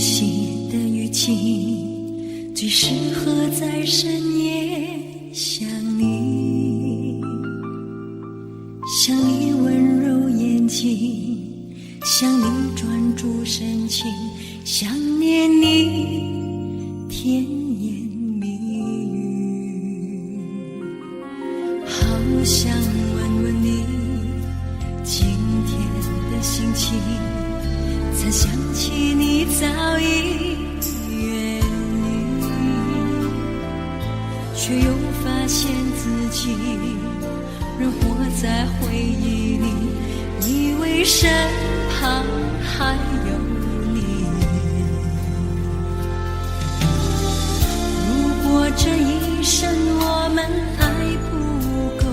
悉的语气，最适合在深夜想你。想你温柔眼睛，想你专注深情，想念你甜言蜜语。好想问问你今天的心情，才想起你早已远离，却又发现自己仍活在回忆里，以为身旁还有你。如果这一生我们爱不够，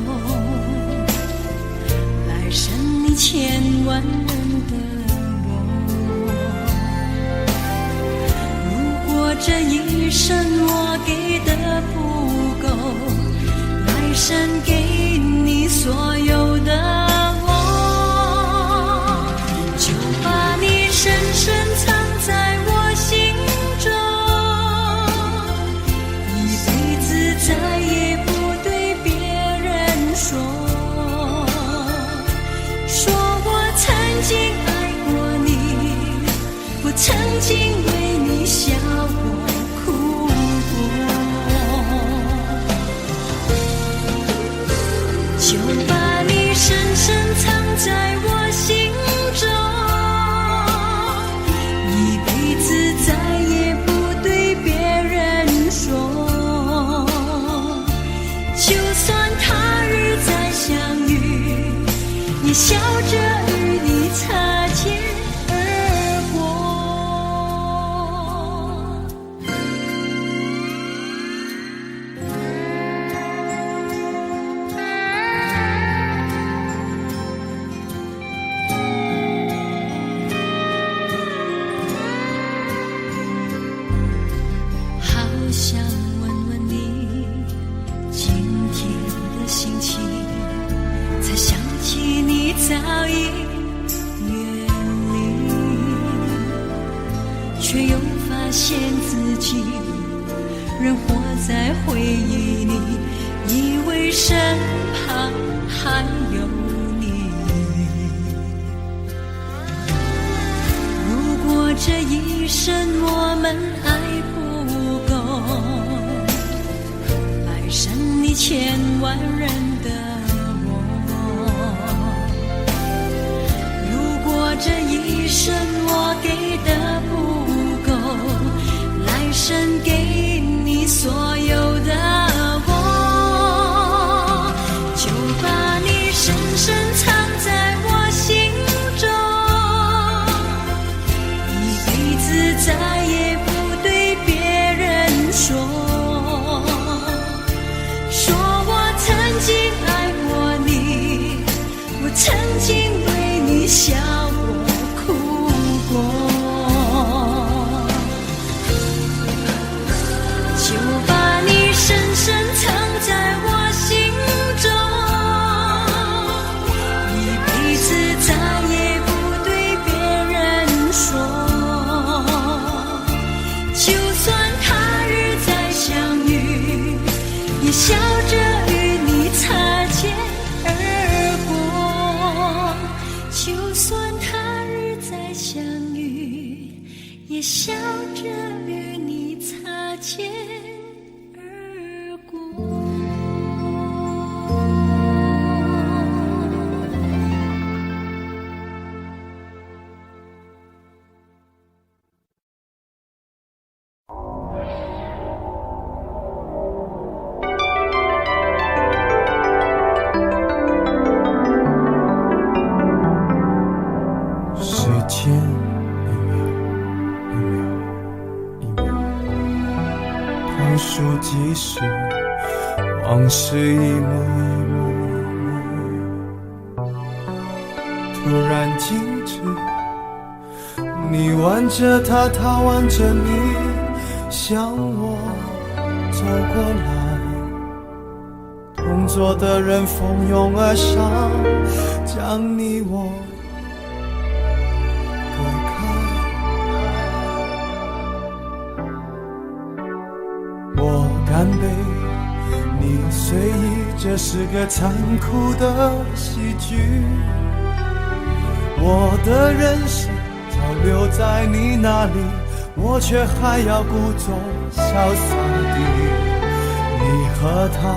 来生你千万人的这一生我给的不够，来生给你所有的我，就把你深深藏在我心中，一辈子再也不对别人说，说我曾经爱过你，我曾经为你笑过就把你深深藏在我心中，一辈子再也不对别人说，就算他日再相遇，也笑着与你擦肩而过。想问问你今天的心情，才想起你早已远离，却又发现自己仍活在回忆里，以为身旁还有你。如果这一生我们爱来生你千万人的我，如果这一生我给的不够，来生给你所有的我，就把你深深藏在我心中，一辈子再也不对别人说，曾经爱过你，我曾经为你笑过哭过，就把你深深藏在我心中，一辈子再也不对别人说，就算他日再相遇，也笑着擦肩而过，就算他日再相遇，也笑着与你擦肩而过。数计时，往事一幕一幕，突然静止。你挽着他，他挽着你，向我走过来。同桌的人蜂拥而上，将你我隔开。干杯，你随意，这是个残酷的喜剧。我的人生早留在你那里，我却还要故作潇洒地，你和他，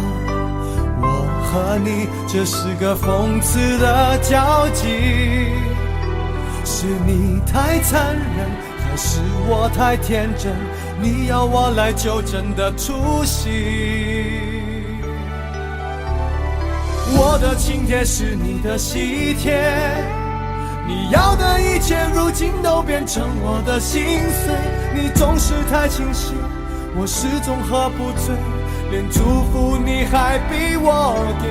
我和你，这是个讽刺的交集。是你太残忍，还是我太天真？你要我来纠正的出息。我的请帖是你的喜帖，你要的一切如今都变成我的心碎。你总是太清醒，我始终喝不醉，连祝福你还逼我给。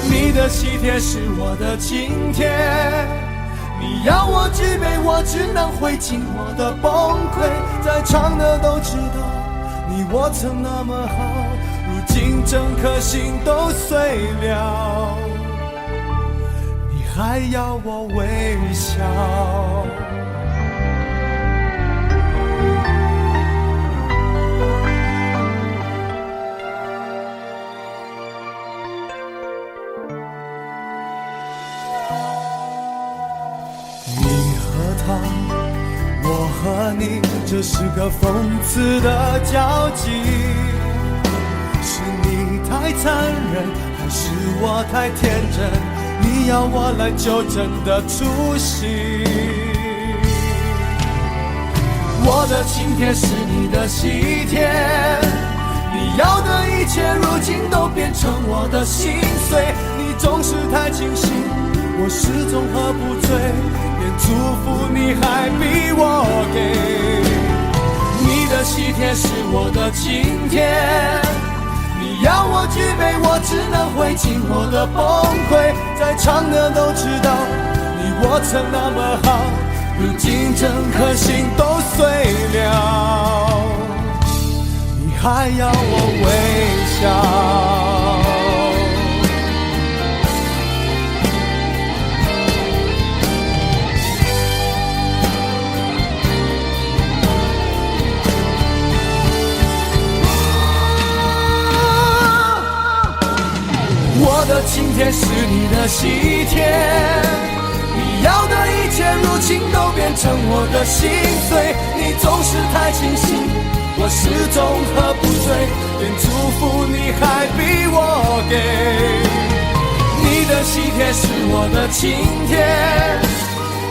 你的喜帖是我的请帖，你要我举杯，我只能会尽我的崩溃。在场的都知道，你我曾那么好，如今整颗心都碎了，你还要我微笑。我和你，这是个讽刺的交集。是你太残忍，还是我太天真？你要我来纠正的出息。我的请帖是你的喜帖，你要的一切如今都变成我的心碎。你总是太清醒，我始终喝不醉，连祝福你还逼我给。你的喜帖是我的请帖，你要我举杯，我只能会尽我的崩溃。在场的都知道，你我曾那么好，如今整颗心都碎了，你还要我微笑。我的请帖是你的喜帖，你要的一切如今都变成我的心碎。你总是太清醒，我始终喝不醉，连祝福你还逼我给。你的喜帖是我的请帖，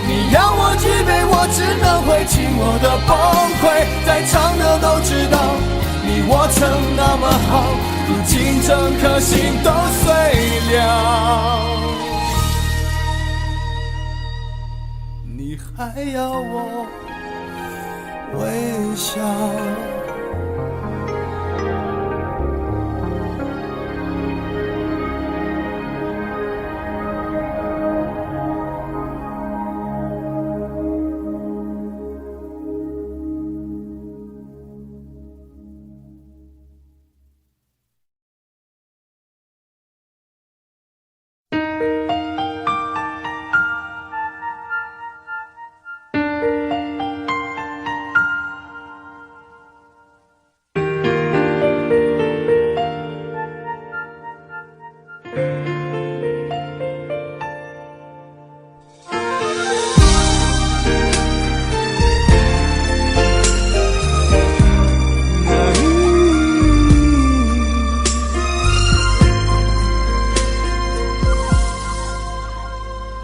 你要我举杯，我只能会尽我的崩溃。在场的都知道，你我曾那么好，如今整颗心都碎了，你还要我微笑。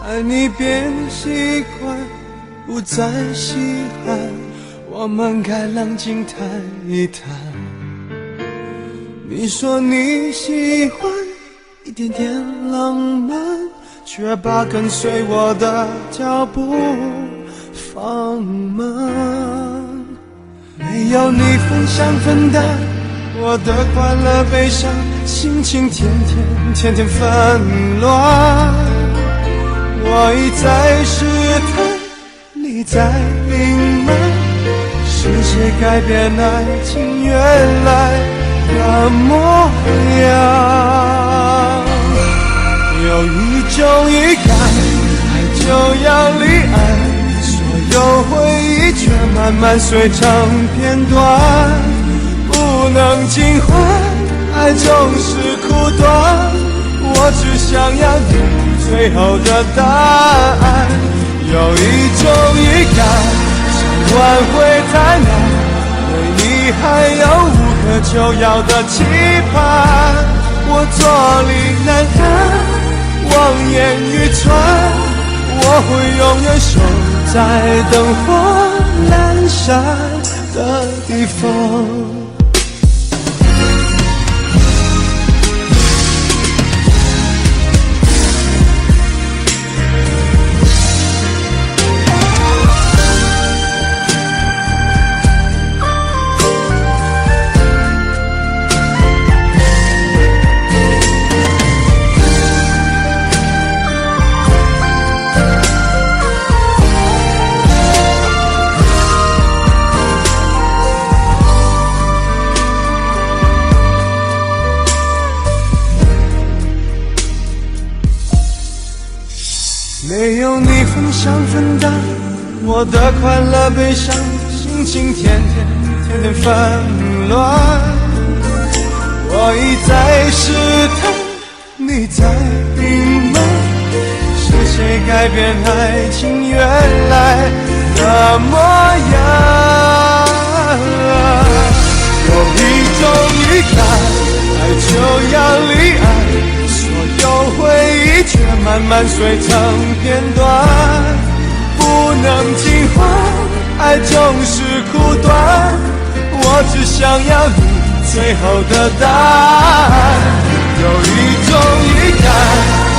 爱你变习惯，不再稀罕，我们该冷静谈一谈。你说你喜欢一点点浪漫，却把跟随我的脚步放慢。没有你分享分担我的快乐悲伤，心情天天纷乱。我一再试探，你在隐瞒，是谁改变爱情原来的模样？有一种预感，爱就要离岸，所有回忆却慢慢碎成片段，不不能尽欢，爱总是苦短，我只想要你最后的答案。有一种预感，想挽回太难，对你还有无可救药的期盼，我坐立难安，望眼欲穿，我会永远守在灯火阑珊的地方。没有你分享分担我的快乐悲伤，心情天天纷乱。我一再试探，你在隐瞒，是谁改变爱情原来的模样？有一种预感，爱就要离岸，所有回忆却慢慢碎成片段，不能尽欢，爱总是苦短，我只想要你最后的答案。有一种预感，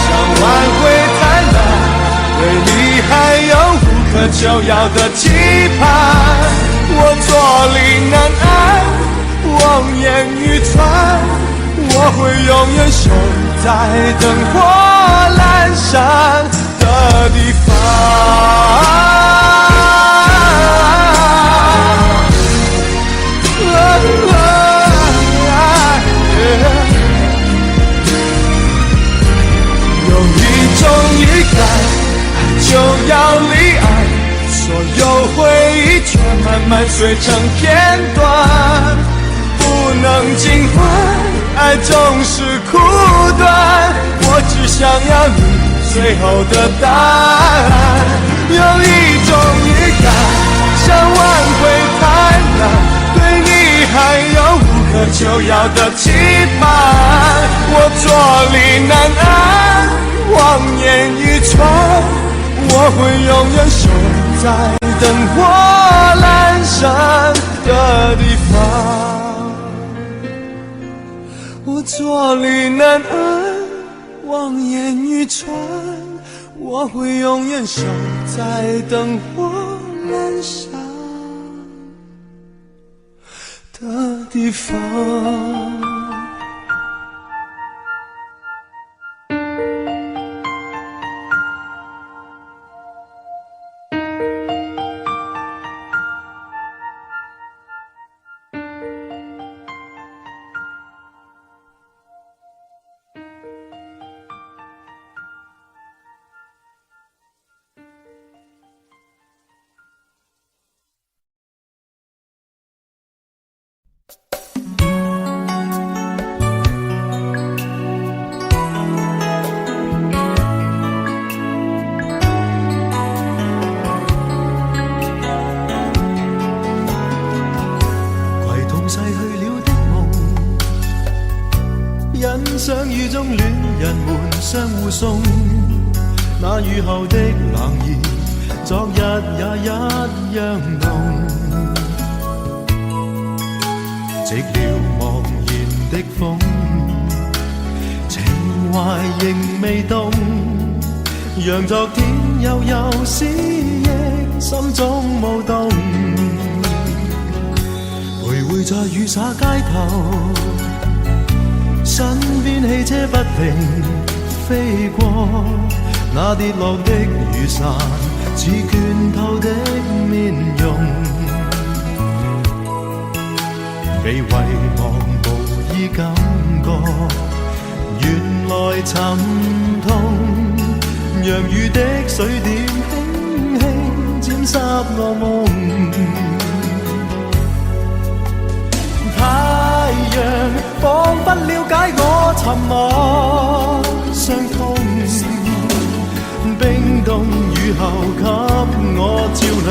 想挽回太难，对你还有无可救药的期盼，我坐立难安，望眼欲穿，我会永远守在灯火阑珊的地方。有一种预感，爱就要离岸，所有回忆却慢慢碎成片段，不能尽欢，爱总是苦短，我只想要你最后的答案。有一种预感，想挽回太难，对你还有无可救药的期盼，我坐立难安，望眼欲穿，我会永远守在灯火阑珊的地方。我坐立难安，望眼欲穿，我会永远守在灯火阑珊的地方。相遇中戀人們相互送，那雨後的冷意，昨日也一樣濃。寂寥茫然的風，情懷仍未動，讓昨天悠悠思憶心中舞動，徘徊在雨灑街頭。身邊汽車不停飛過，那跌落的雨傘似倦透的面容，被遺忘無意感覺，原來沉痛，讓雨的水點輕輕沾濕我夢。沉默伤痛，冰冻雨後給我照亮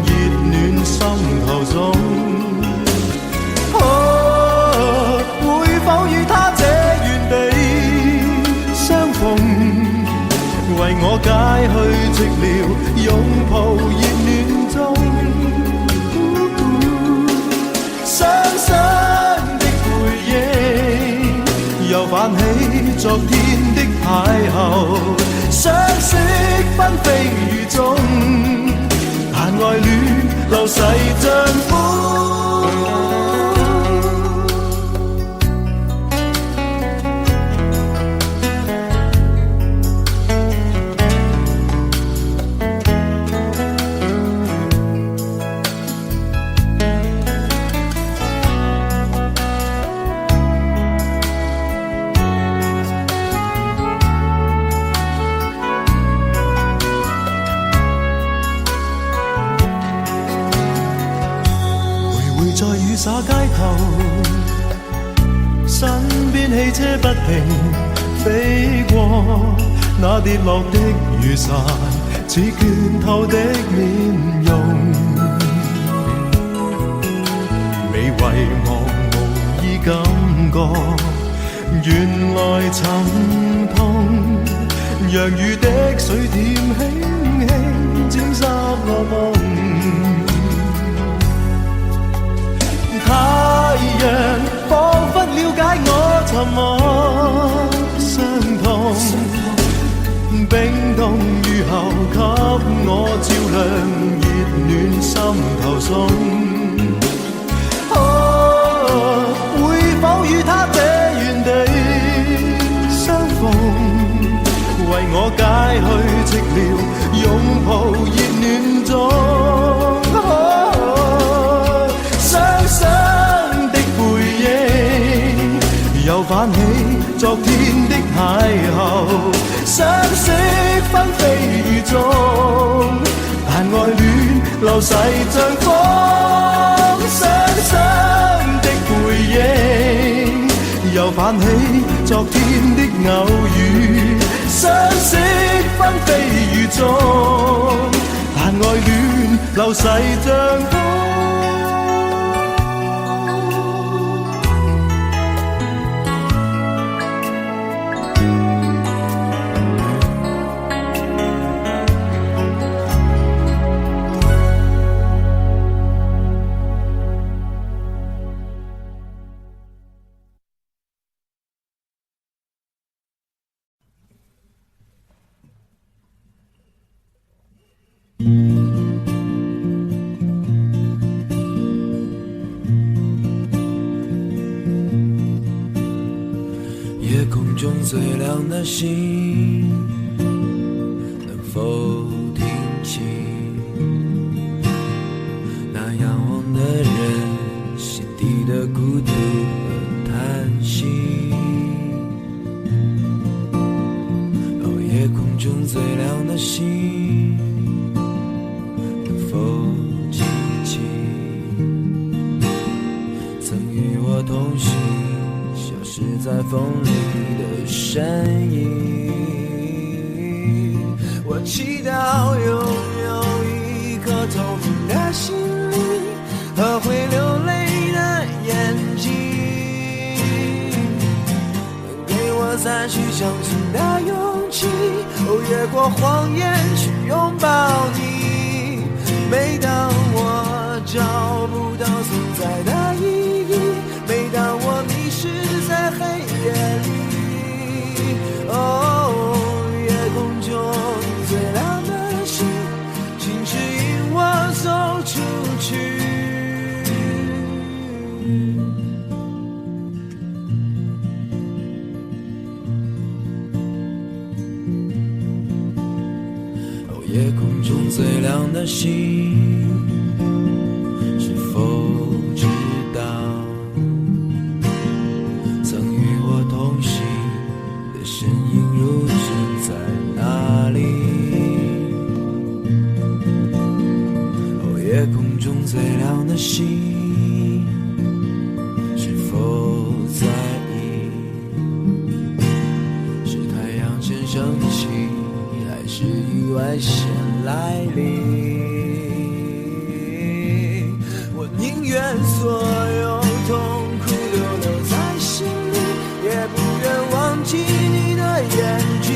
熱暖心頭中。會否與他這原地相逢，為我解去寂寥，擁抱熱暖中。傷心的回憶又泛起昨天的邂逅，相識紛飛雨中，但愛戀流逝像風。在雨灑街頭，身邊汽車不停飛過，那跌落的雨傘似倦透的面容，未遺忘無意感覺，原來沉痛，讓雨的水點輕輕沾濕我夢。太陽彷彿了解我沉默傷痛，冰凍雨後給我照亮熱暖心頭中。會否與他這原地相逢，為我解去寂寥，擁抱熱暖中。又泛起昨天的邂逅，相識紛飛雨中，但愛戀流逝像風。傷心的回憶又泛起昨天的偶遇，相識紛飛雨中，但愛戀流逝像風。夜空中最亮的星，能否听清那仰望的人心底的孤独和叹息？哦，夜空中最亮的星，能否记起曾与我同行消失在风里的身影？我祈祷拥有一颗透明的心灵和会流泪的眼睛，能给我再去相信的勇气，越过谎言去拥抱你。每当我找不到存在的意义，每当我迷失在黑夜里，哦，夜空中最亮的星，请指引我走出去。哦，夜空中最亮的星，是否知道曾与我同行的身影如今在哪里？哦，夜空中最亮的星，是否在意愿所有痛苦都留在心里，也不愿忘记你的眼睛。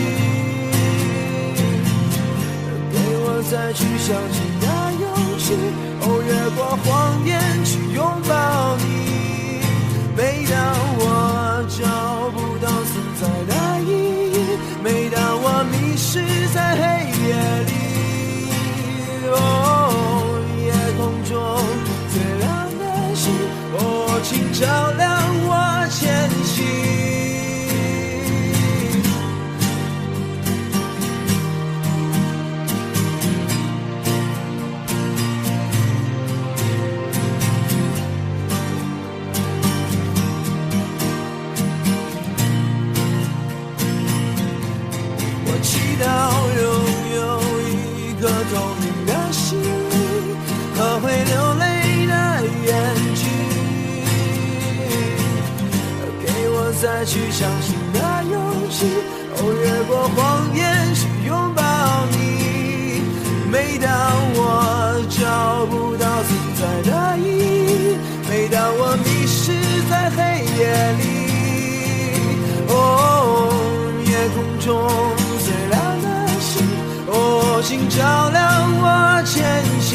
给我再去相信的勇气，越过谎言去拥抱你。每当我找不到存在的意义，每当我迷失在黑夜里，夜空中最亮的星，请照亮我前行。祈祷拥有一颗透明的心灵和会流泪的眼睛，给我再去相信的勇气，越过谎言去拥抱你。每当我找不到存在的意义，每当我迷失在黑夜里，夜空中最亮的星，请照亮我前行。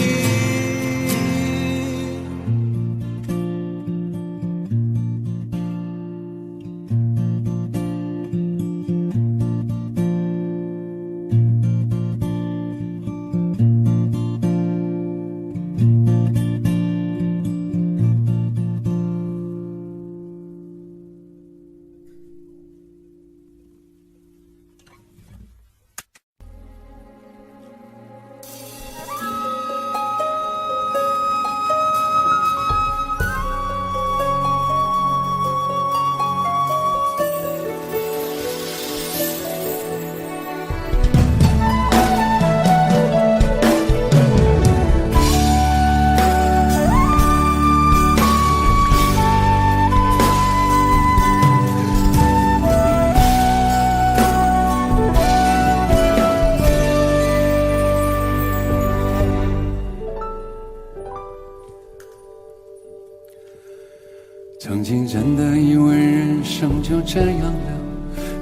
曾经真的以为人生就这样了，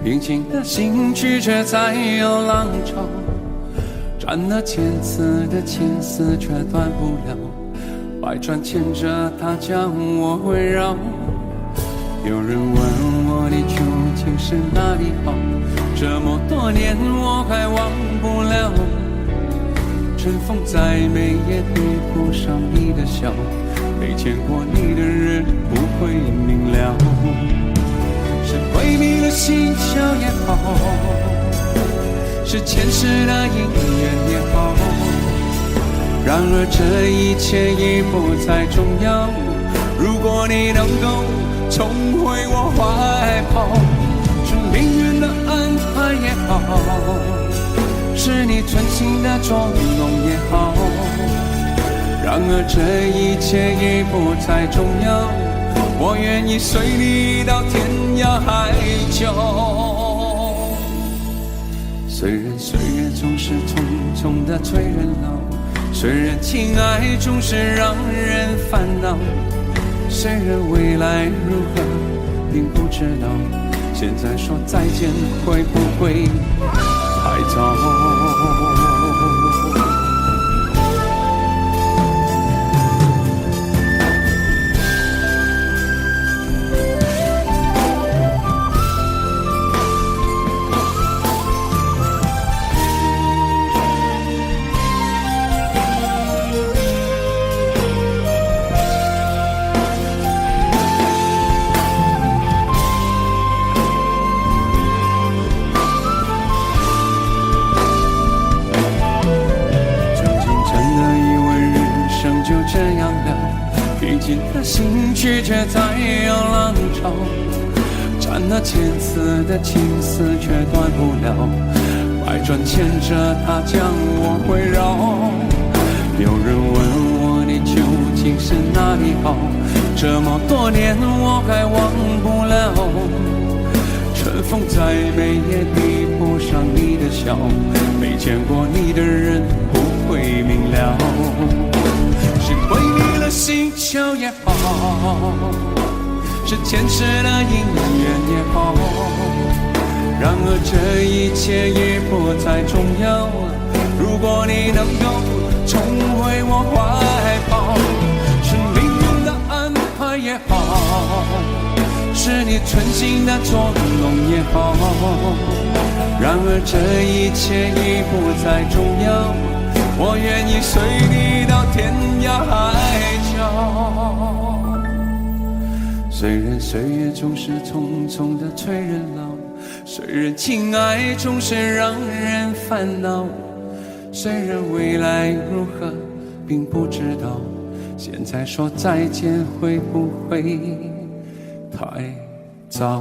平静的心绪却在有浪潮，转了千次的情丝却断不了，百转牵着它将我围绕。有人问我你究竟是哪里好，这么多年我还忘不了，尘封在眉也比不上你的笑，没见过你的人不会明了，是闺蜜的嬉笑也好，是前世的姻缘也好，然而这一切已不再重要，如果你能够重回我怀抱，是命运的安排也好，是你存心的捉弄也好，然而这一切已不再重要，我愿意随你到天涯海角。虽然岁月总是匆匆地催人老，虽然情爱总是让人烦恼，虽然未来如何并不知道，现在说再见会不会太早？这样的平静的心绪却在有浪潮，斩了千次的情丝却断不了，百转牵着它将我围绕。有人问我你究竟是哪里好，这么多年我还忘不了，尘封在眉也比不上你的笑，没见过你的人不会明了，是毁灭了星球也好，是前世的因缘也好，然而这一切已不再重要。如果你能够重回我怀抱，是命运的安排也好，是你存心的捉弄也好，然而这一切已不再重要，我愿意随你到天涯海角。虽然岁月总是匆匆的催人老，虽然情爱总是让人烦恼，虽然未来如何并不知道，现在说再见会不会太早？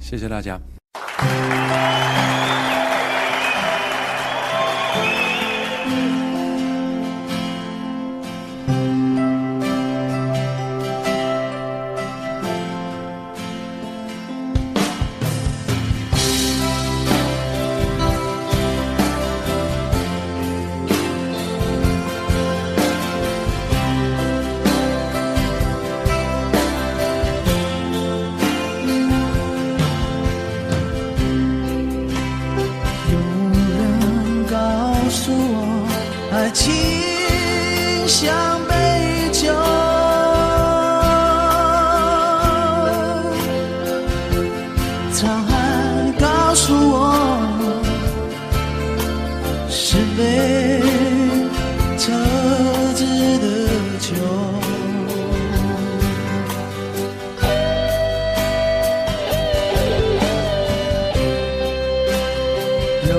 谢谢大家。爱情像杯酒，沧海告诉我是杯特制的酒。有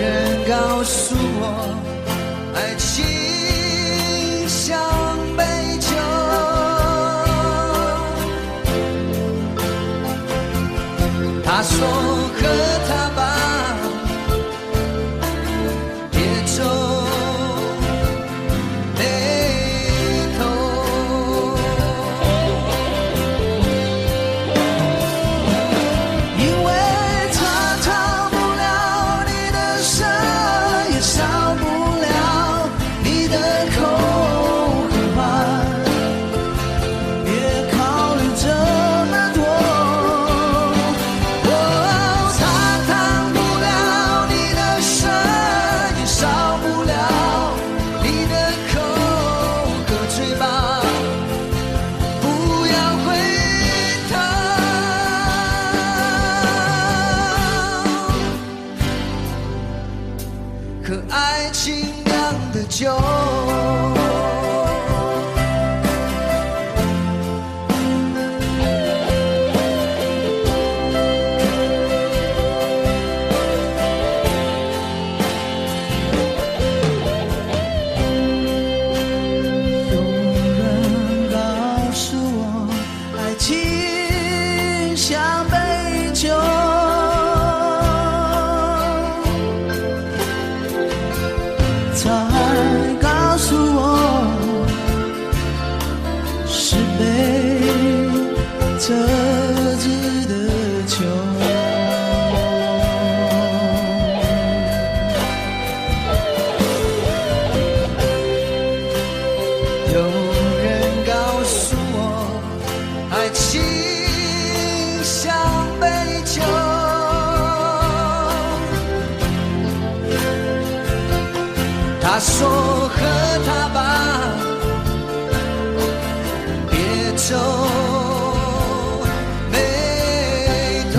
人告诉我爱情像杯酒，他说喝它吧，别皱眉头，因为它烫不了你的舌，也烧不了你的口和花，别考虑这么多。它烫不了你的舌，也烧不了你的口和嘴巴，不要回头。可爱情酿的酒，有人告诉我爱情像杯酒，沧海告诉我是杯特制的酒。有人告诉我爱情像杯酒，他说喝它吧，别皱眉头。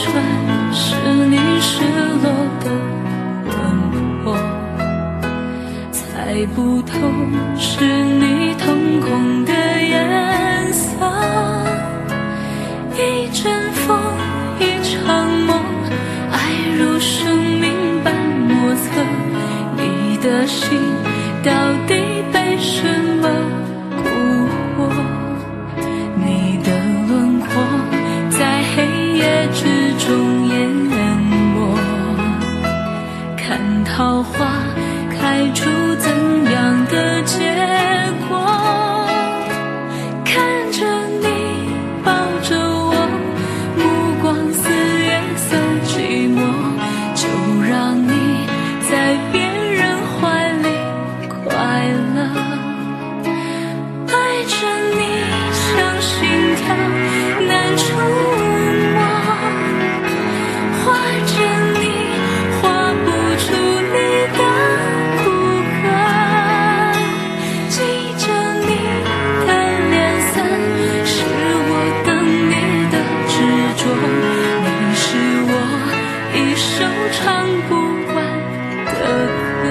穿是你失落的轮廓，猜不透是你瞳孔的颜色。一阵风，一场梦，爱如生命般莫测。你的心到底被什么蛊惑？你的轮廓在黑夜之中淹没，看桃花开出怎样的结果？看着你抱着我，目光似月色寂寞，就让你在别人怀里快乐。爱着你像心跳难触摸，画着你画不出你的骨骼，记着你的脸色，是我等你的执着。你是我一生唱不完的歌。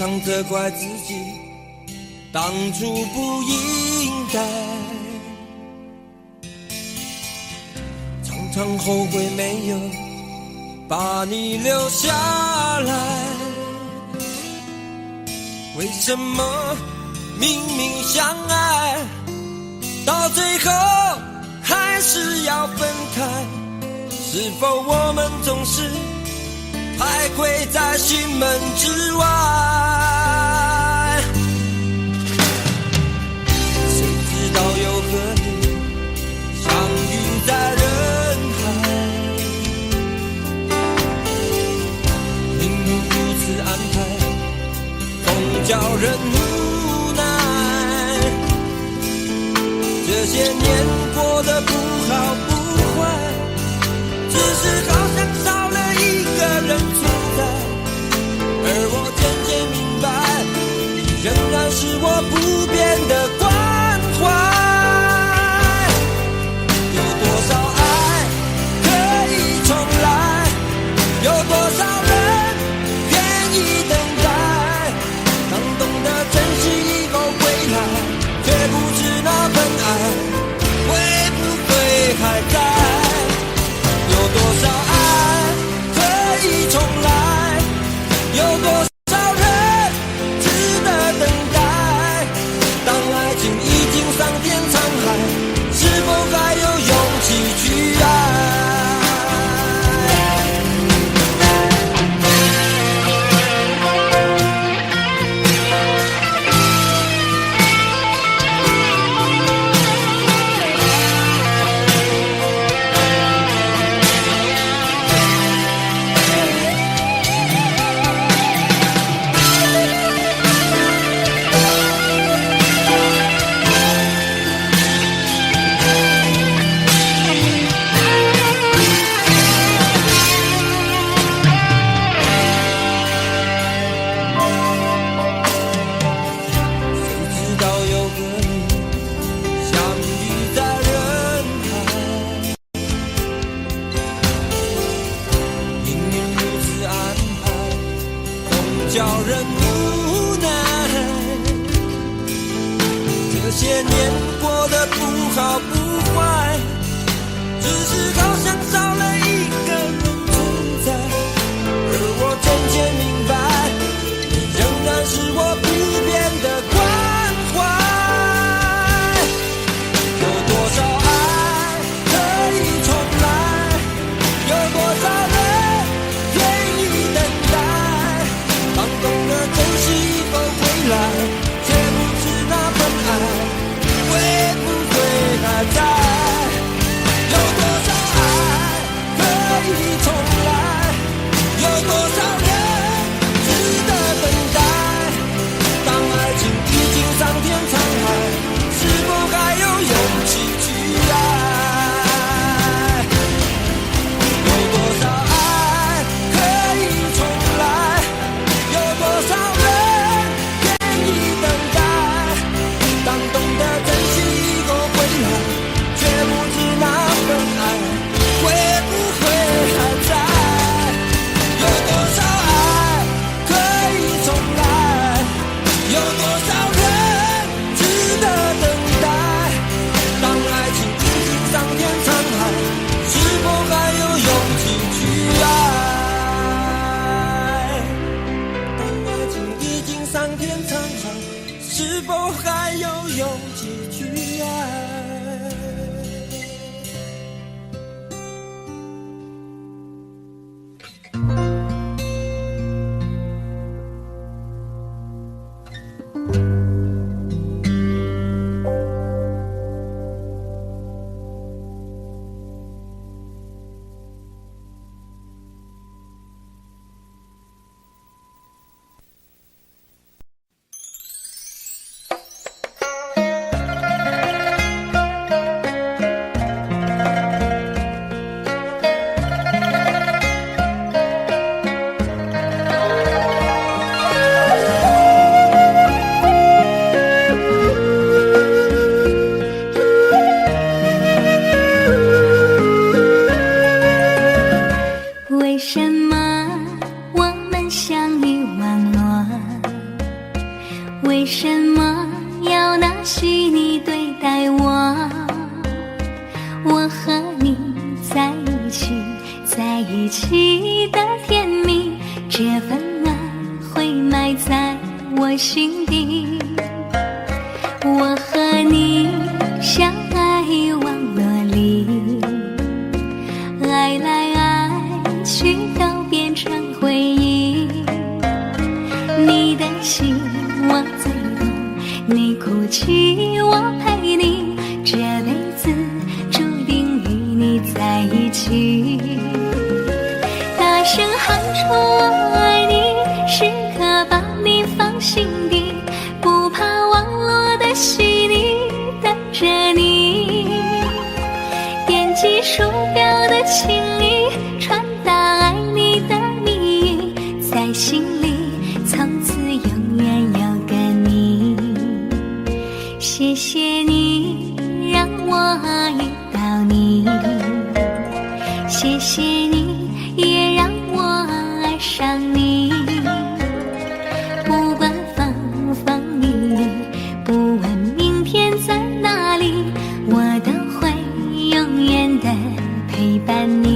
常常责怪自己当初不应该，常常后悔没有把你留下来。为什么明明相爱，到最后还是要分开？是否我们总是徘徊在心门之外？谁知道又何必人无奈。这些年过得不好不坏，只是好像少了一个人存在。而我渐渐明白，你仍然是我不变的关怀。有多少爱可以重来？有多少人愿意等待？当懂得珍惜以后回来，却不知那份爱会不会还在？有多少爱可以重来？有多少人值得等待？当爱情已经桑田沧海，是否还有勇气去爱？叫人无奈，这些年过得不好不坏，只是好像少了一个人存在。而我渐渐明白，你仍然是我不变的关怀。有多少爱可以重来？有多少人愿意等待？当懂得珍惜以后回来，却不知那份爱会不会还在？有多少爱可以重来？有多少人值得等待？当爱情已经桑田沧海，是否还有勇气去爱？有多少爱可以重来？有多少人愿意等待？当懂得珍惜以后回来，却不知那份爱会不会还在？有多少爱可以重来？有多少人值得等待？当爱情已经桑田沧海，是否还有勇气去爱？当爱情已经桑田沧海，是否还有勇气去爱？为什么我们相遇网络？为什么要拿虚拟对待我？我和你在一起，在一起的甜蜜，这份爱会埋在我心底。我和你相爱网络里，爱来爱去都变成回忆。你的心我最懂，你哭泣我陪你，这辈子注定与你在一起。大声喊出我爱你，时刻把你放心底，情意，传达爱你的蜜语，在心里从此永远有个你。谢谢你让我遇到你，谢谢你也让我爱上你。不管风风雨雨，不问明天在哪里，我都会永远的陪伴你。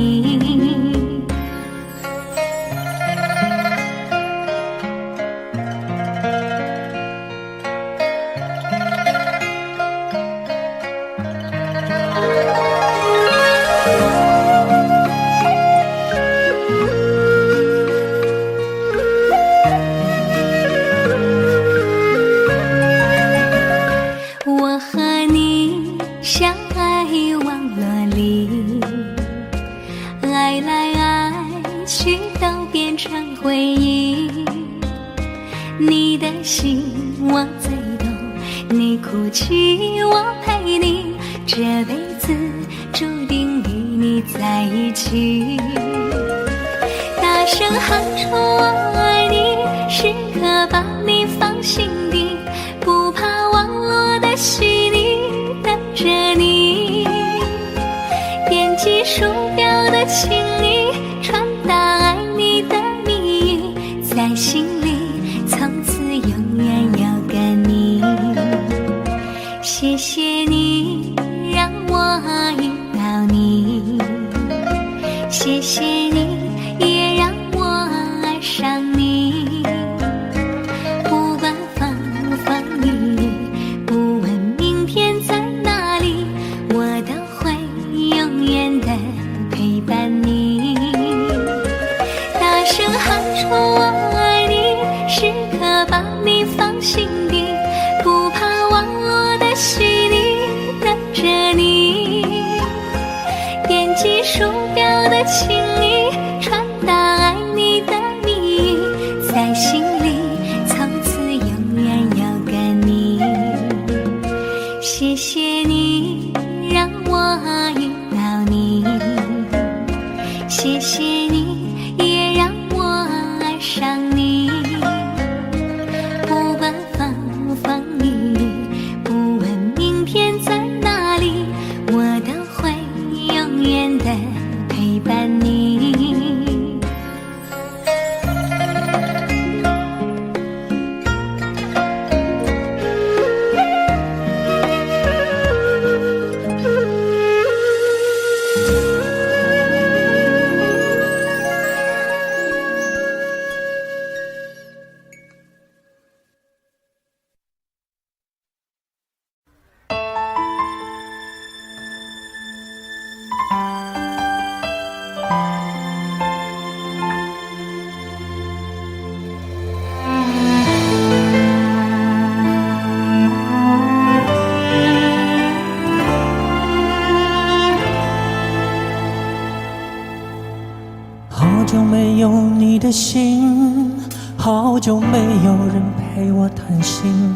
我和你相爱网络里，爱来爱去都变成回忆。你的心我最懂，你哭泣我陪你，这辈子注定与你在一起。大声喊出我爱你，时刻把你放心底，不怕网络的洗礼，等着你。点击鼠标的情意，传达爱你的蜜语，在心里从此永远有个你。谢谢你让我遇到你，谢谢你也让我爱上你。不管风风雨雨，不问明天在哪里，我都会永远的陪伴你。大声喊出我爱你，时刻把你放心底，不怕网络的洗礼，等着你。点击鼠标的情意，传达爱你的蜜语，在心里从此永远有个你。谢谢你让我遇到你，谢谢你也让我爱上你。不管风风雨雨，不问明天在哪里，我都会永远的陪伴你。好久没有你的信，好久没有人陪我谈心。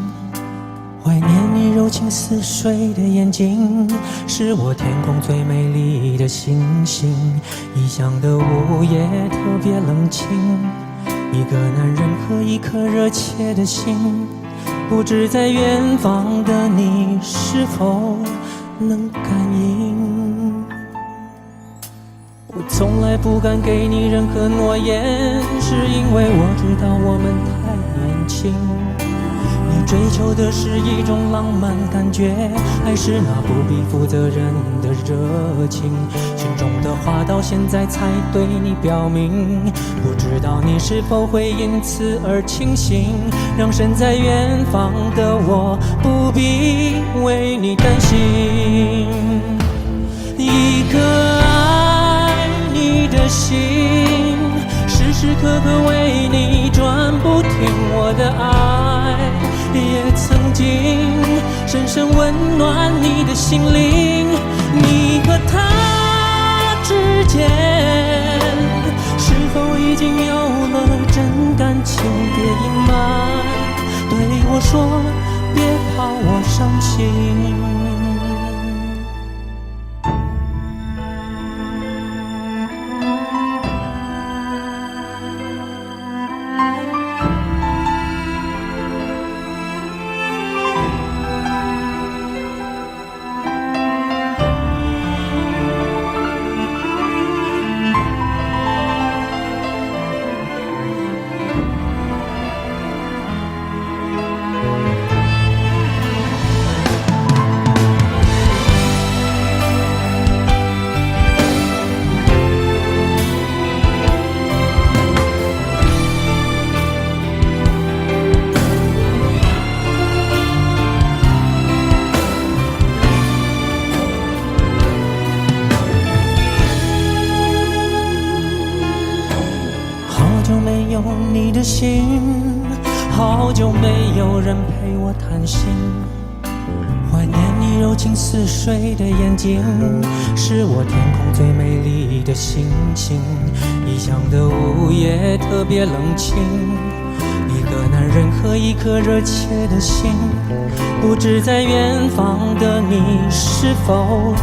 怀念你柔情似水的眼睛，是我天空最美丽的星星。异乡的午夜特别冷清，一个男人和一颗热切的心，不知在远方的你是否能感应。我从来不敢给你任何诺言，是因为我知道我们太年轻。你追求的是一种浪漫感觉，还是那不必负责任的热情？心中的话到现在才对你表明，不知道你是否会因此而清醒，让身在远方的我不必为你担心。一颗爱你的心，时时刻刻为你转不停，我的爱也曾经深深温暖你的心灵。你和他之间是否已经有了真感情？别隐瞒，对我说，别怕我伤心。有你的心，好久没有人陪我谈心，怀念你柔情似水的眼睛，是我天空最美丽的星星。异乡的午夜特别冷清，一个男人和一颗热切的心，不知在远方的你是否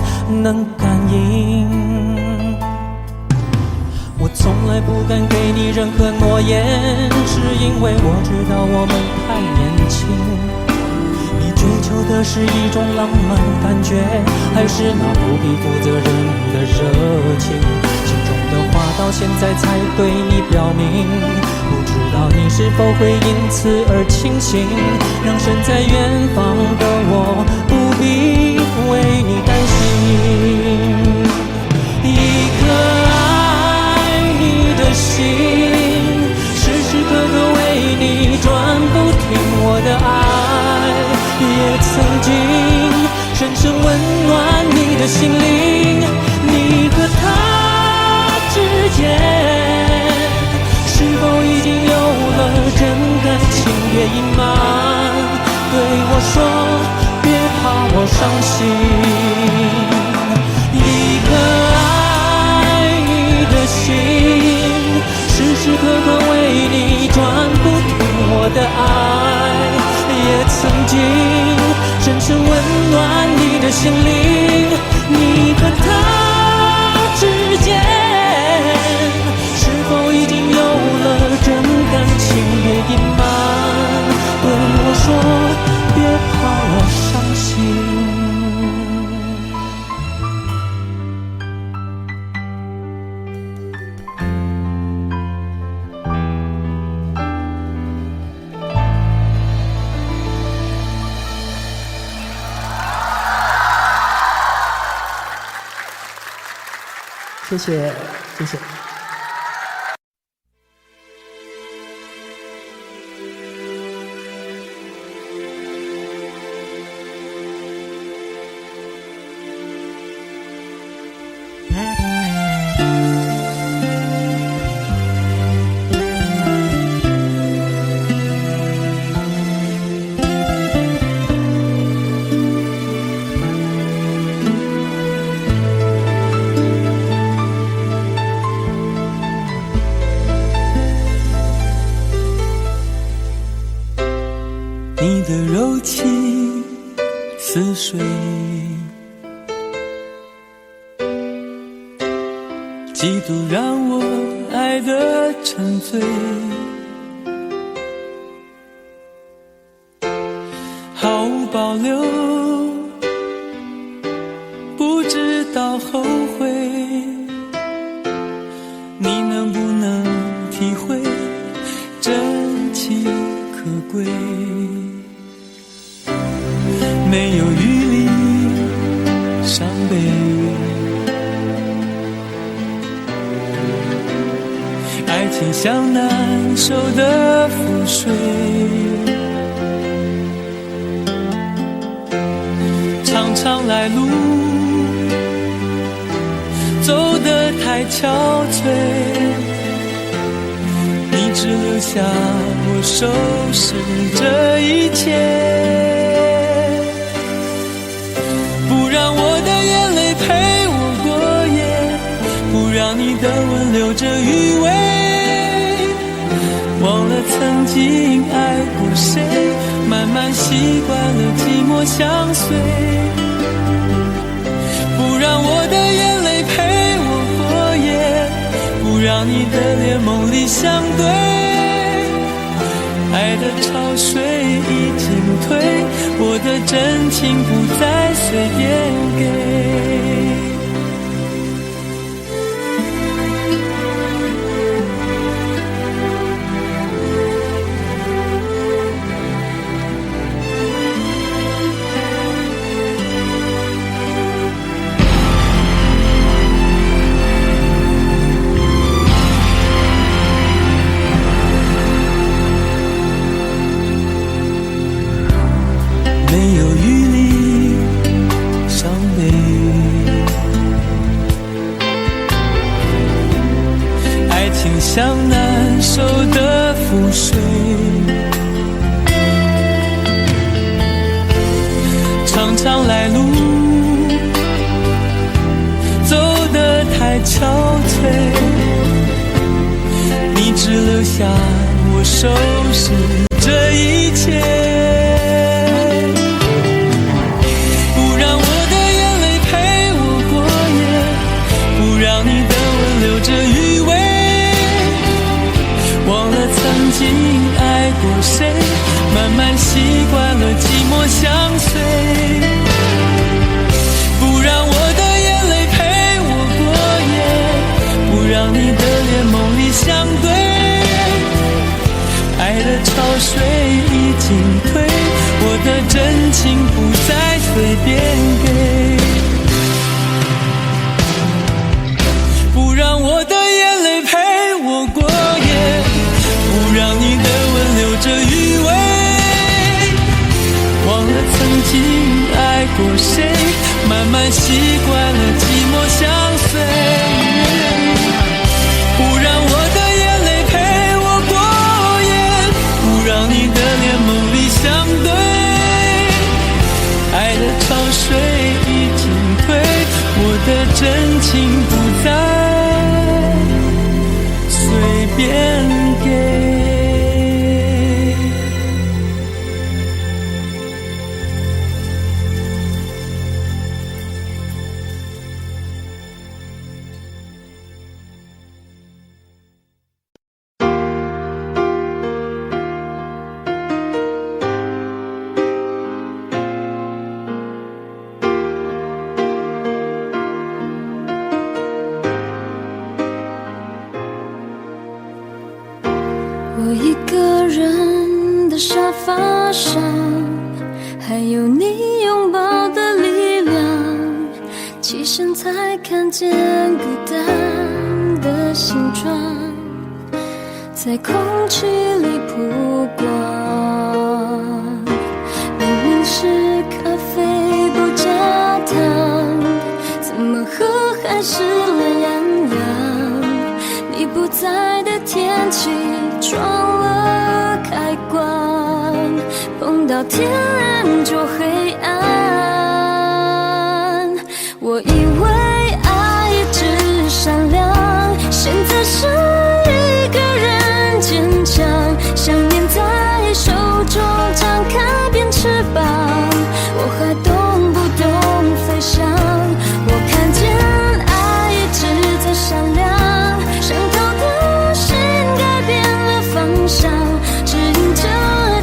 能感应。我从来不敢给你任何诺言，是因为我知道我们太年轻。你追求的是一种浪漫感觉，还是那不必负责任的热情？心中的话到现在才对你表明，不知道你是否会因此而清醒，让身在远方的我不必为你担心。一颗爱你的心，时时刻刻为你转不停，我的爱也曾经深深温暖你的心灵。你和他之间是否已经有了真感情？别隐瞒，对我说别怕我伤心。一颗爱你的心，时时刻刻为你转不停，我的爱也曾经深深温暖你的心灵。你和他之间是否已经有了真感情？别隐瞒，对我说别怕我伤心。谢谢，谢谢。你的柔情似水，几度让我爱得沉醉，毫无保留，不知道后悔。你能不能体会真情可贵？没有余力伤悲，爱情像难收的覆水，长长来路走得太憔悴，你只留下我收拾这一切。让我的眼泪陪我过夜，不让你的吻留着余味，忘了曾经爱过谁，慢慢习惯了寂寞相随。不让我的眼泪陪我过夜，不让你的脸梦里相对，爱的潮水已经退，我的真情不再随便给。没有余力伤悲，爱情像难分手的覆水，常常来路走得太憔悴，你只留下我收拾这一切，不让我的眼泪陪我过夜，不让你的吻留着余味，忘了曾经爱过谁，慢慢习惯了寂寞相随，不让我的眼泪陪我过夜，不让你的脸梦里相对，爱的潮水已经退，我的真情不再随便给，不让我的眼泪陪我过夜，不让你的吻留着余味，忘了曾经爱过谁，慢慢习惯了寂寞相随，不让我的眼泪陪我过夜，不让你的脸梦里相对，爱的潮水已经退，我的真情不再随便给。我一个人的沙发上，还有你拥抱的力量，起身才看见孤单的形状，在空气里曝光。明明是咖啡不加糖，怎么喝还是懒洋洋？你不在的天气撞了开关，碰到天亮就黑暗。我以为爱一直闪亮，现在是一个人坚强，想念在手中张开变翅膀，我还懂不懂飞翔？我看见爱一直在闪亮，伤透的心改变了方向，指引着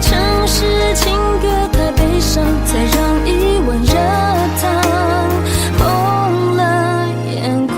城市情歌太悲伤，才让一碗热汤红了眼眶。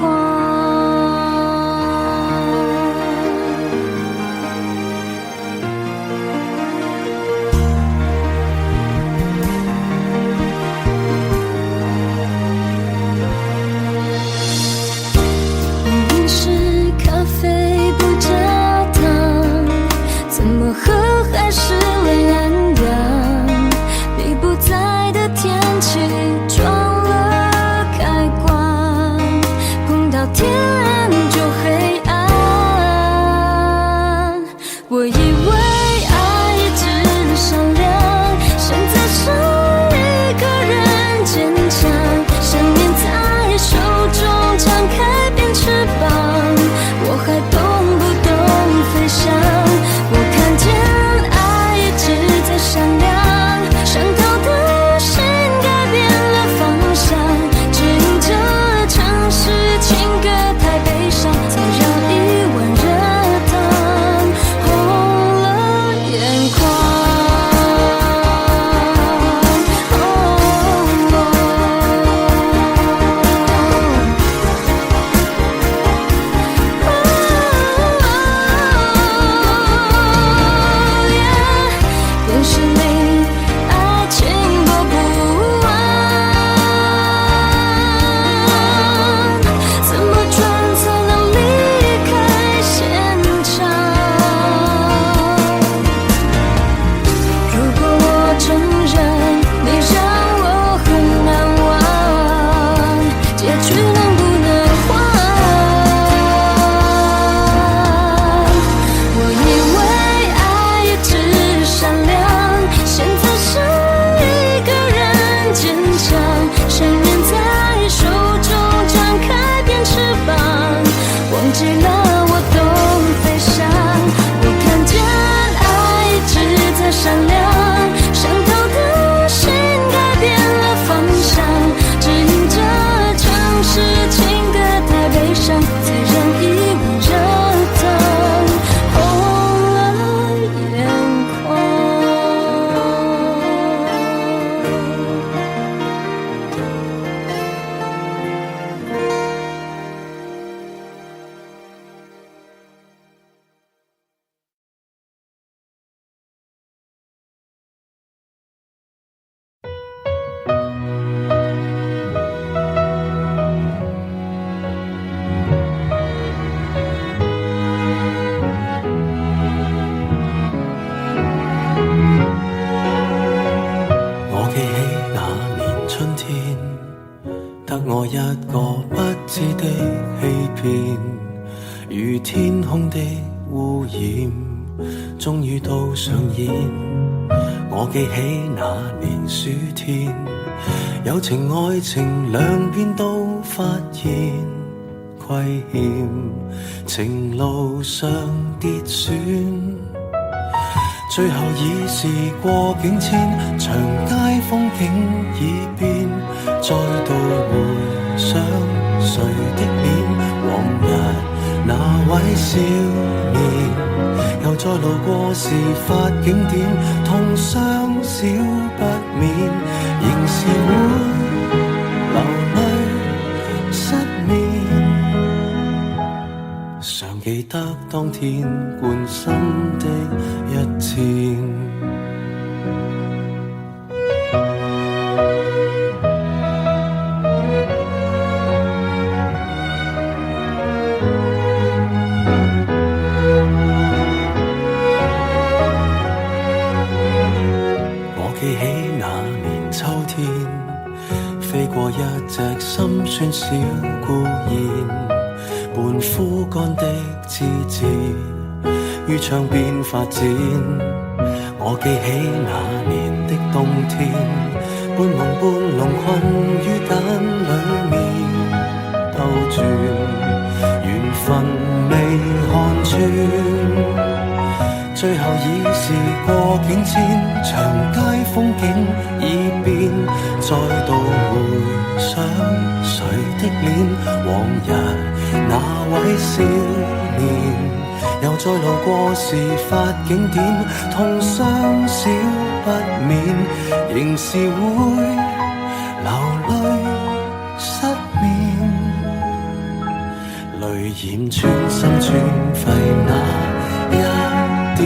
的欺骗，如天空的污染，終於都上演。我記起那年暑天，友情愛情兩邊都發現虧欠，情路上跌損，最後已是過境遷，長街風景已變，再度回想誰的臉，往日那位少年，又再路過事發景點，痛傷少不免，仍是會流淚失眠，常記得當天貫心的一箭。一隻心酸小孤燕，伴枯乾的枝節於窗邊發展。我記起那年的冬天，半夢半朧困於繭裡面兜轉，緣分未看穿，最後已是過境遷，長街風景已變，再度回想誰的臉，往日那位少年，又再路過事發景點，痛傷少不免，仍是會流淚失眠，淚染穿心穿肺那一點。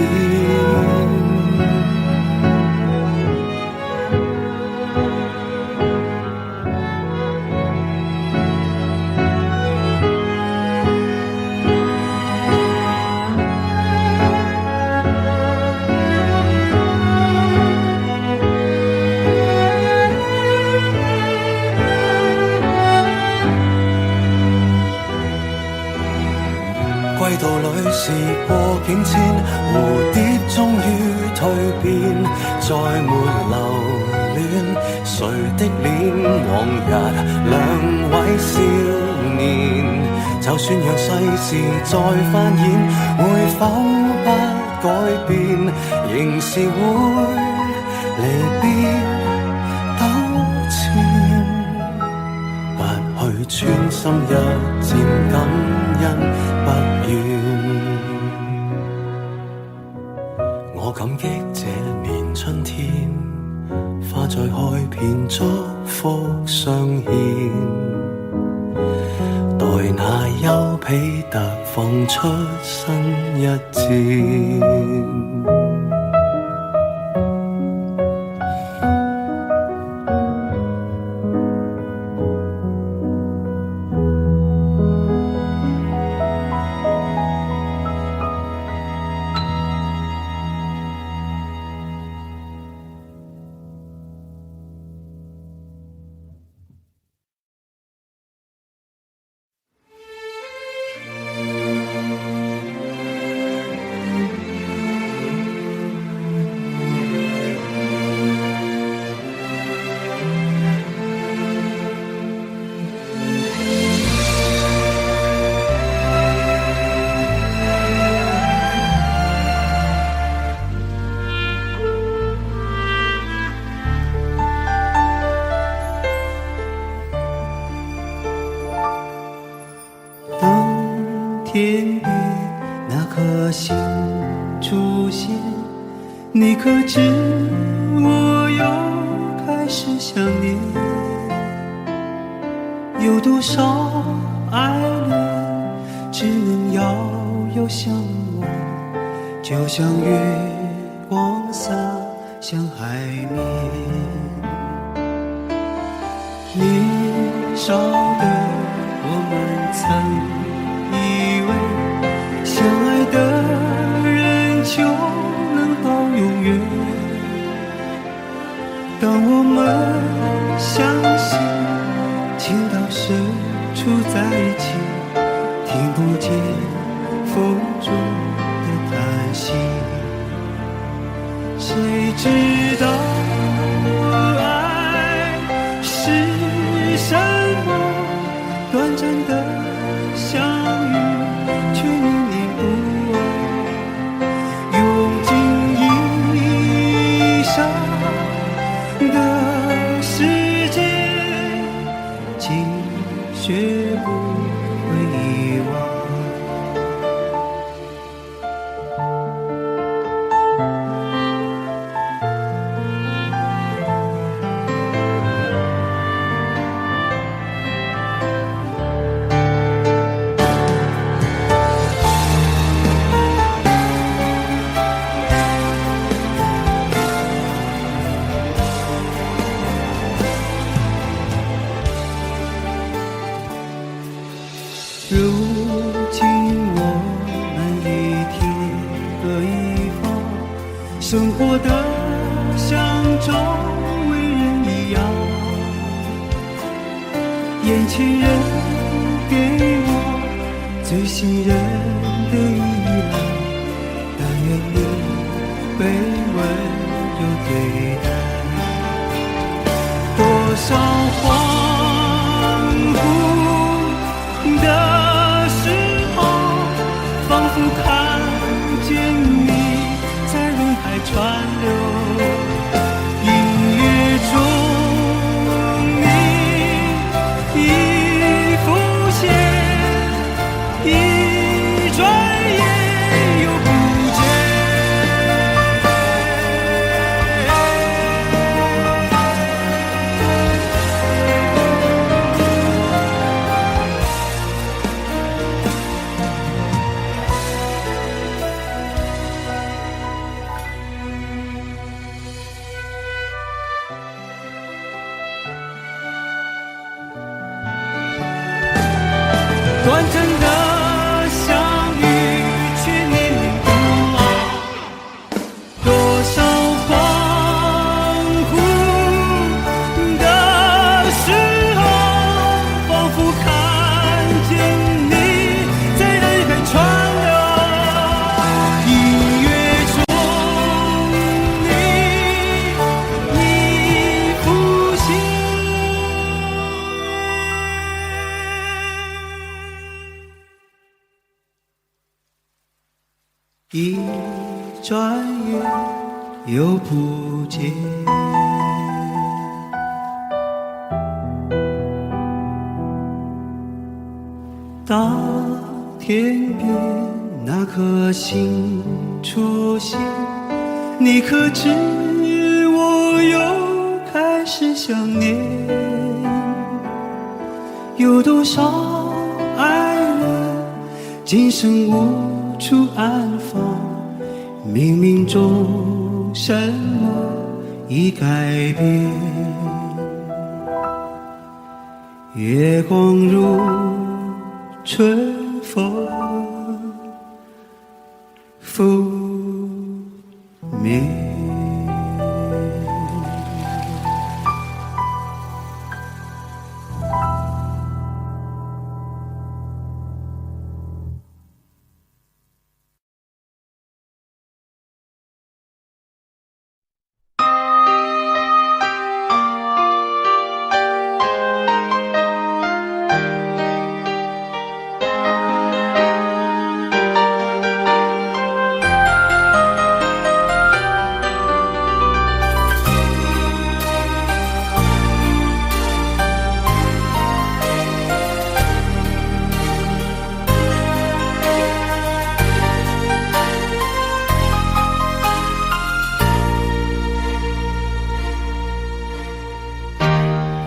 歸途裏是過境遷，蝴蝶終於蛻變，再沒留戀誰的臉，往日兩位少年，就算讓世事再翻演，會否不改變，仍是會離別糾纏，不去穿心一箭，感恩不怨。我感激這年春天，花再開遍，祝福相獻，待那丘比特放出新一箭。天边那颗星出现，你可知我又开始想念？有多少爱恋只能遥遥相望，就像月光洒向海面。年少的我们曾以为相爱的人就能到永远，当我们相信情到深处在一起，听不见风中的叹息。谁知道爱是什么？短暂的相遇，却念念不忘。用尽一生的时间，竟学不会遗忘。如今我们一天各一方，生活得像周围人一样。眼前人给我最信任的依赖，但愿你被温柔对待。多少恍惚的时候，仿佛看见你在人海川流，音乐中你已浮现，一转眼又不见。短暂的相遇，却念念不忘。多少恍惚的时候，仿佛看见你在人海川流。音乐中你已浮现。一转眼又不见。当天边那颗星出现，你可知我又开始想念？有多少爱人今生无处安放，冥冥中什么已改变？月光如春风拂面。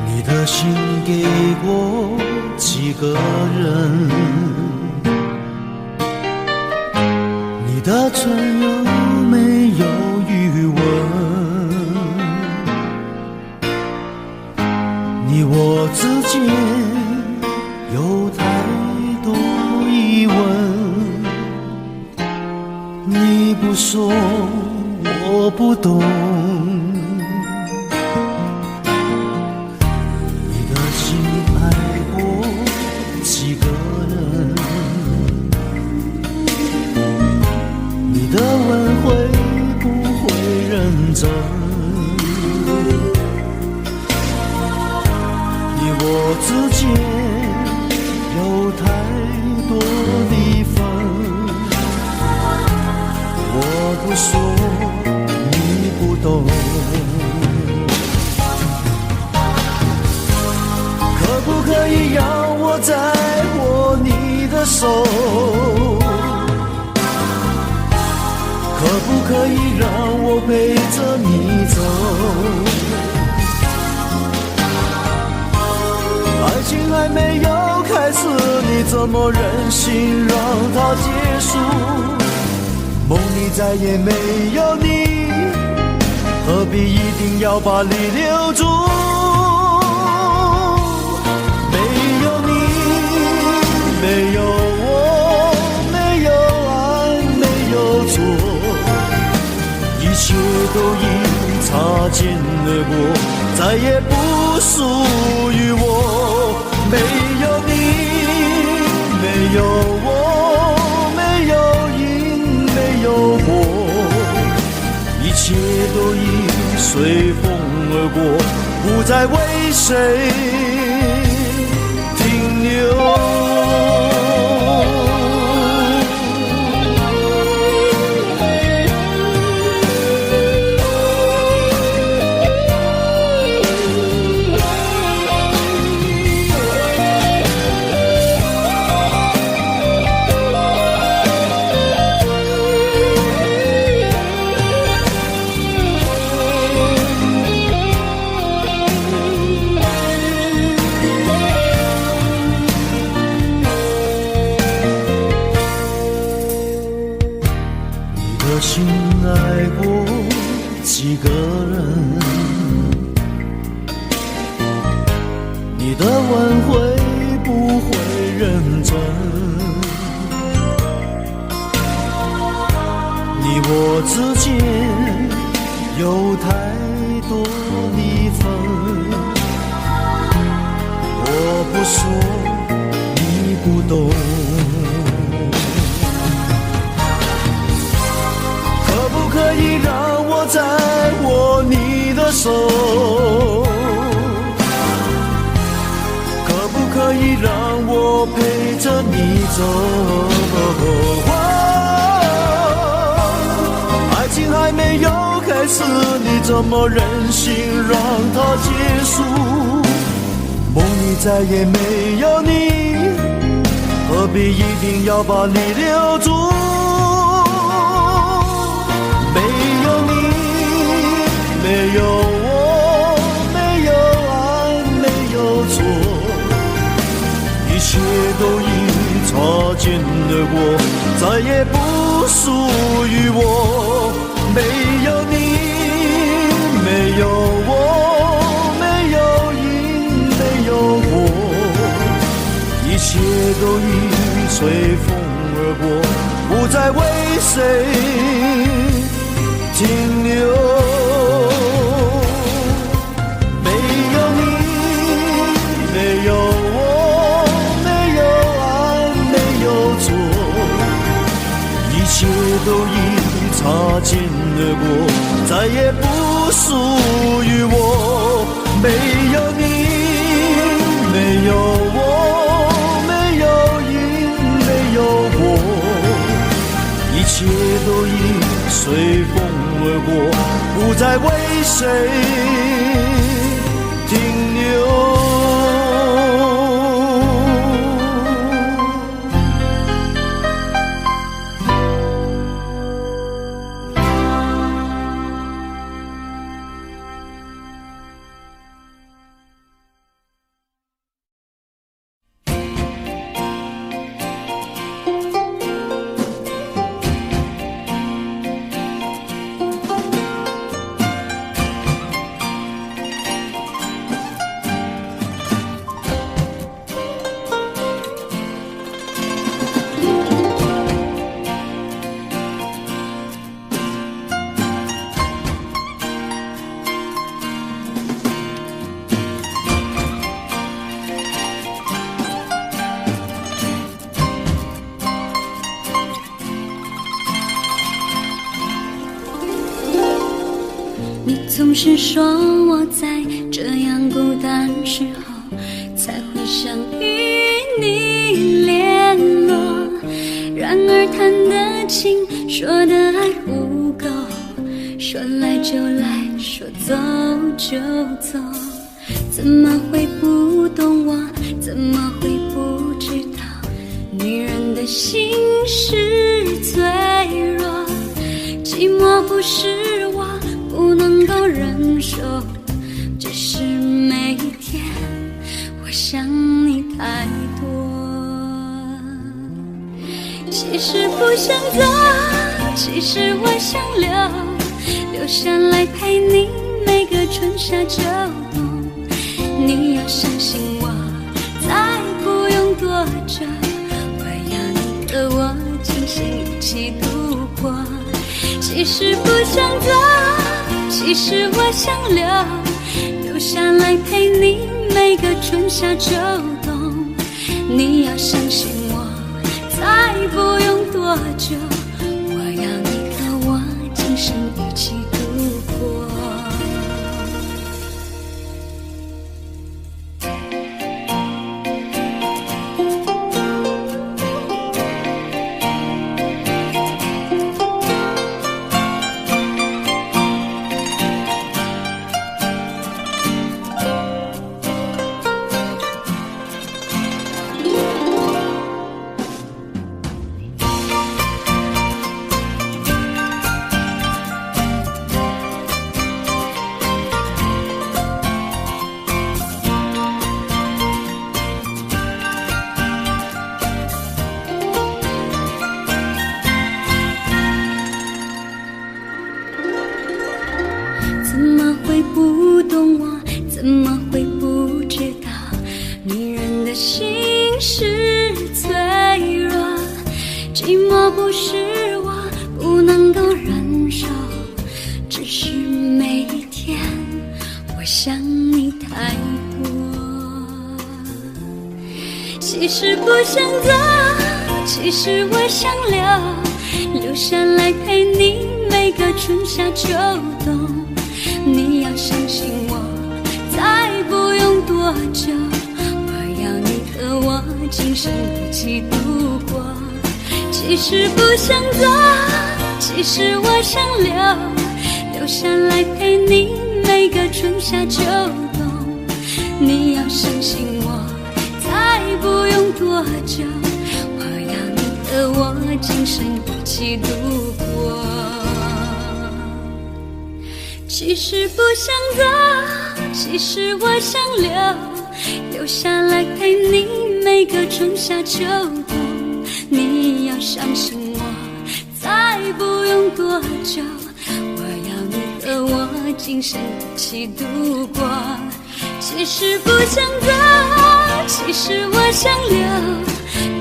你的心给过几个人？你的唇有没有余温？你我之间有太多疑问，你不说我不懂。人，你的问会不会认真？你我之间有太多的分，我不说你不懂。可不可以让我再握你的手？可不可以让我陪着你走？爱情还没有开始，你怎么忍心让它结束？梦里再也没有你，何必一定要把你留住？没有我，没有爱，没有错，一切都已擦肩而过，再也不属于我。没有你，没有我，没有因，没有果，一切都已随风而过，不再为谁停留。心爱过几个人，你的问会不会认真？你我之间有太多的分，我不说你不懂。可以让我再握你的手？可不可以让我陪着你走？爱情还没有开始，你怎么忍心让它结束？梦里再也没有你，何必一定要把你留住？没有我，没有爱，没有错，一切都已擦肩而过，再也不属于我。没有你，没有我，没有因，没有果，一切都已随风而过，不再为谁停留。一切都已擦肩而过，再也不属于我。没有你，没有我，没有因，没有果，一切都已随风而过，不再为谁停留。总是说我在这样孤单时候才会想与你联络，然而谈得情说得爱不够，说来就来，说走就走，怎么会不懂我，怎么会不知道女人的心是脆弱，寂寞不是我不能够忍受，只是每一天我想你太多。其实不想走，其实我想留下来陪你每个春夏秋冬。你要相信我，再不用多久，我要你和我今生一起度过。其实不想走，其实我想留下来陪你每个春夏秋冬。你要相信我，再不用多久，我要你和我今生一起度过。怎么会不懂我，怎么会不知道女人的心是脆弱，寂寞不是我不能够忍受，只是每一天我想你太多。其实不想走，其实我想留下来陪你每个春夏秋冬。你要相信我，再不用多久，我要你和我今生一起度过。其实不想走，其实我想留下来陪你每个春夏秋冬。你要相信我，再不用多久，我要你和我今生一起度过。其实不想走，其实我想留下来陪你每个春夏秋冬。你要相信我，再不用多久，我要你和我今生一起度过。其实不想走，其实我想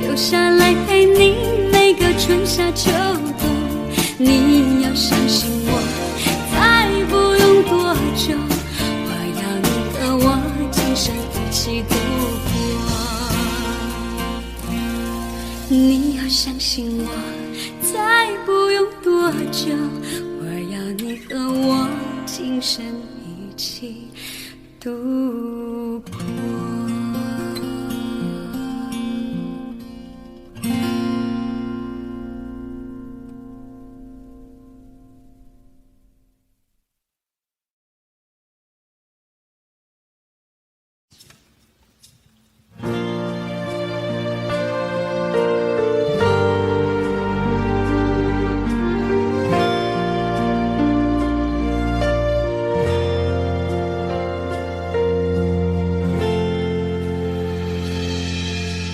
留下来陪你每个春夏秋冬。你要相信我，再不用多久，我要你和我今生一起度过。你要相信我，再不用多久，我要你和我今生一起度过。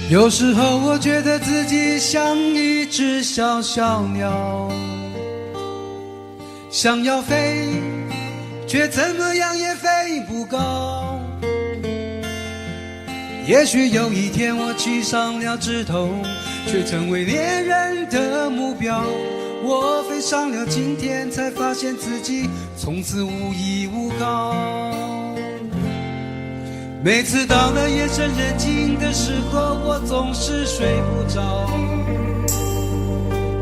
有时候我觉得自己像一只小小鸟，想要飞，却怎么样也飞不高。也许有一天我栖上了枝头，却成为猎人的目标。我飞上了今天，才发现自己从此无依无靠。每次到了夜深人静的时候，我总是睡不着。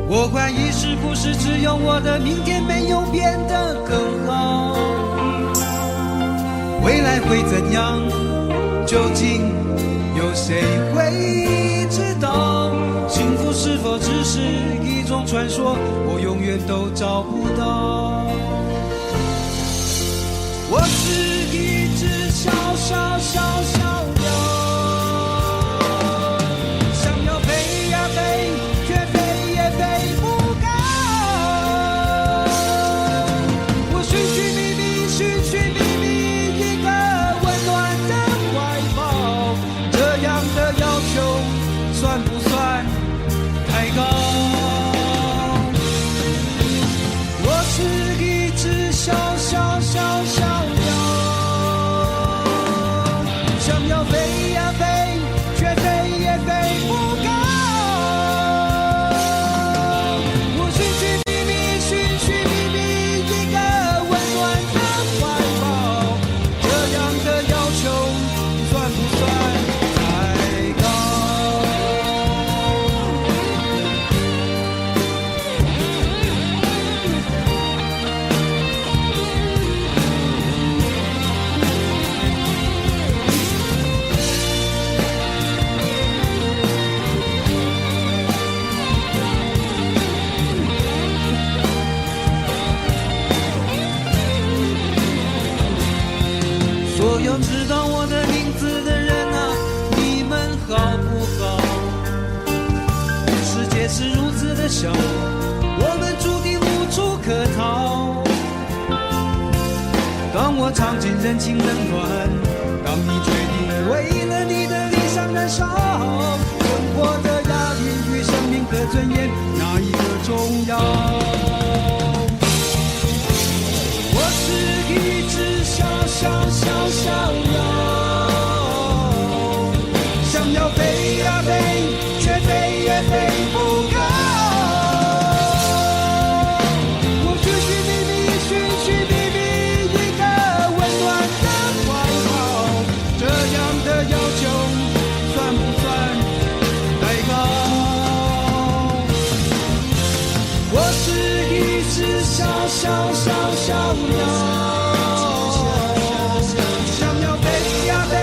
我怀疑是不是只有我的明天没有变得更好。未来会怎样？究竟有谁会知道？幸福是否只是一种传说？我永远都找不到。我是一只小小小小鸟，想要飞呀飞，却飞也飞不高。我寻寻觅觅，寻寻觅觅一个温暖的怀抱，这样的要求算不算太高？我是一只小小小小鸟，想要飞呀飞，却飞也飞不高。我寻寻觅觅，寻寻觅觅一个温暖的怀抱，这样的要求算不算太高？所有知道我的名字的人啊，你们好不好？世界是如此的小，我们注定无处可逃。当我尝尽人情冷暖，当你决定为了你的理想燃烧，生活的压力与生命的尊严，哪一个重要？我是一只小小小小鸟，想要飞呀飞，却飞也飞不高。我寻寻觅觅，寻寻觅觅一个温暖的怀抱，这样的要求算不算太高？我是一只小小小小鸟，想要飞呀飞，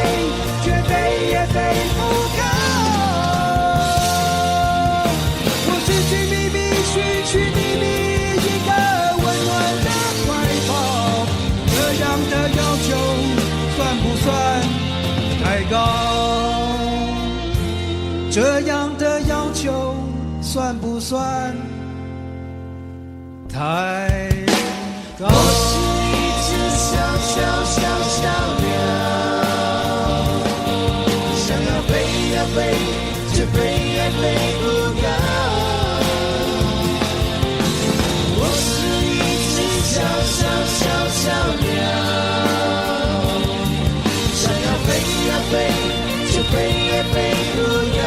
却飞也飞不高。我寻寻觅觅，寻寻觅觅一个温暖的怀抱，这样的要求算不算太高？这样的要求算不算太高？我是一只小小小小鸟，想要飞呀飞，却飞也飞不高。我是一只小小小小鸟，想要飞呀飞，却飞也飞不高。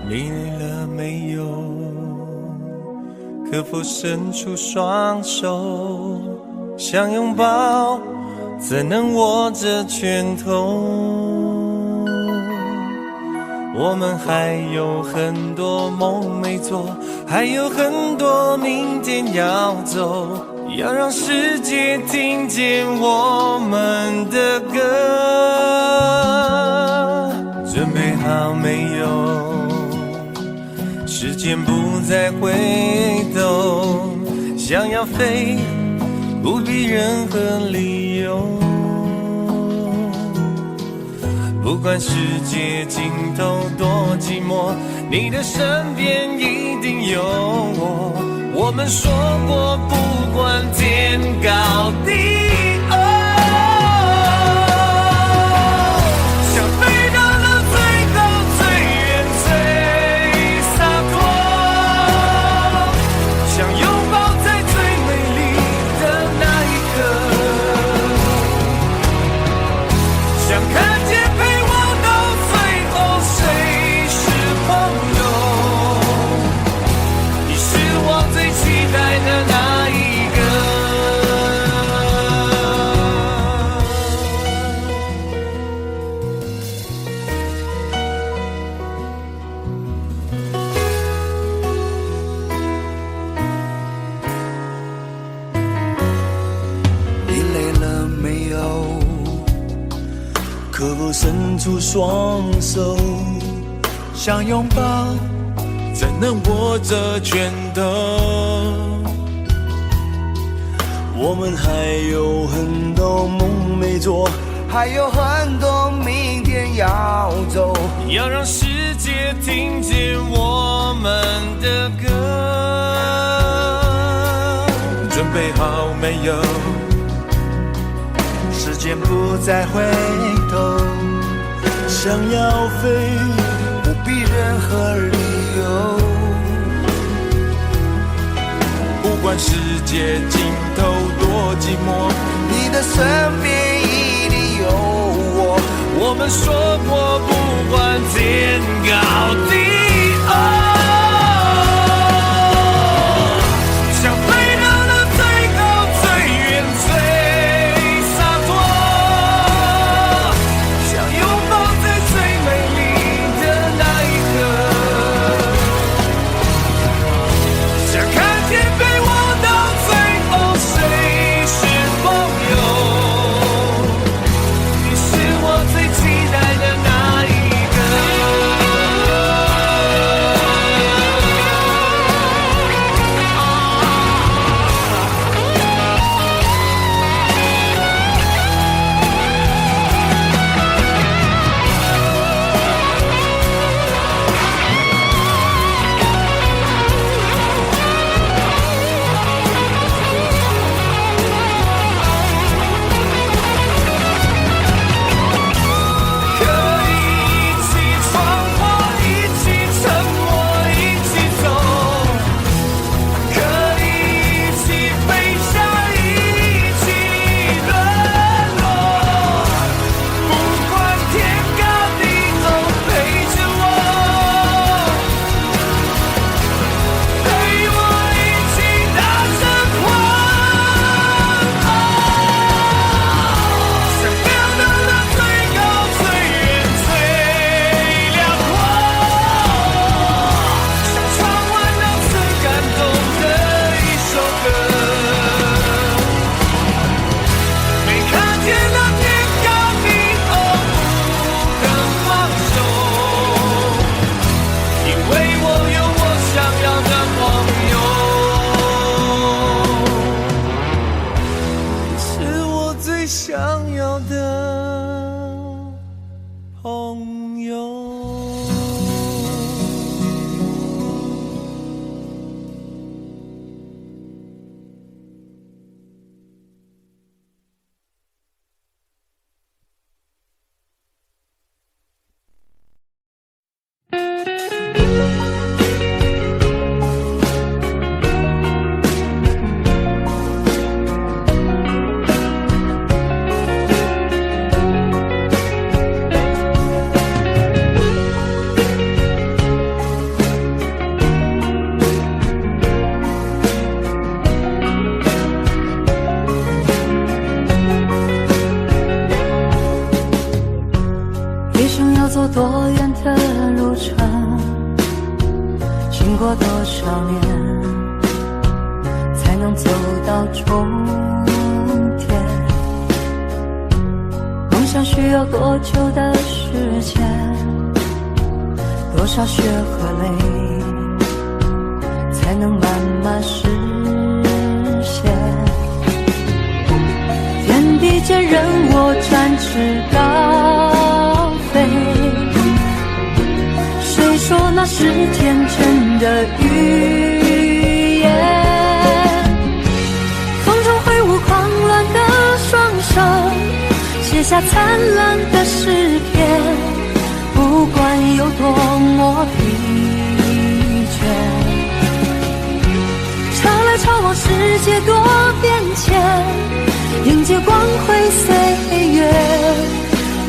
你累了没有？可否伸出双手，想拥抱，怎能握着拳头？我们还有很多梦没做，还有很多明天要走，要让世界听见我们的歌。准备好没有？时间不再回头，想要飞，不必任何理由，不不管世界尽头多寂寞，你的身边一定有我。我们说过不管天高地伸出双手想拥抱，怎能握着拳头？我们还有很多梦没做，还有很多明天要走，要让世界听见我们的歌。准备好没有？时间不再回头，想要飞不必任何理由，不管世界尽头多寂寞，你的身边一定有我。我们说过不管天高地想飞到那最高最远最洒脱，想拥抱在最美丽的那一刻，想看见被我到最后谁是朋友，你是我最期待的那一走多远的路程，经过多少年，才能走到终点？梦想需要多久的时间？多少血和泪，才能慢慢实现？天地间任我展翅高飞，是天真的语言。风中挥舞狂乱的双手，写下灿烂的诗篇，不管有多么疲倦。潮来潮往，世界多变迁，迎接光辉岁月，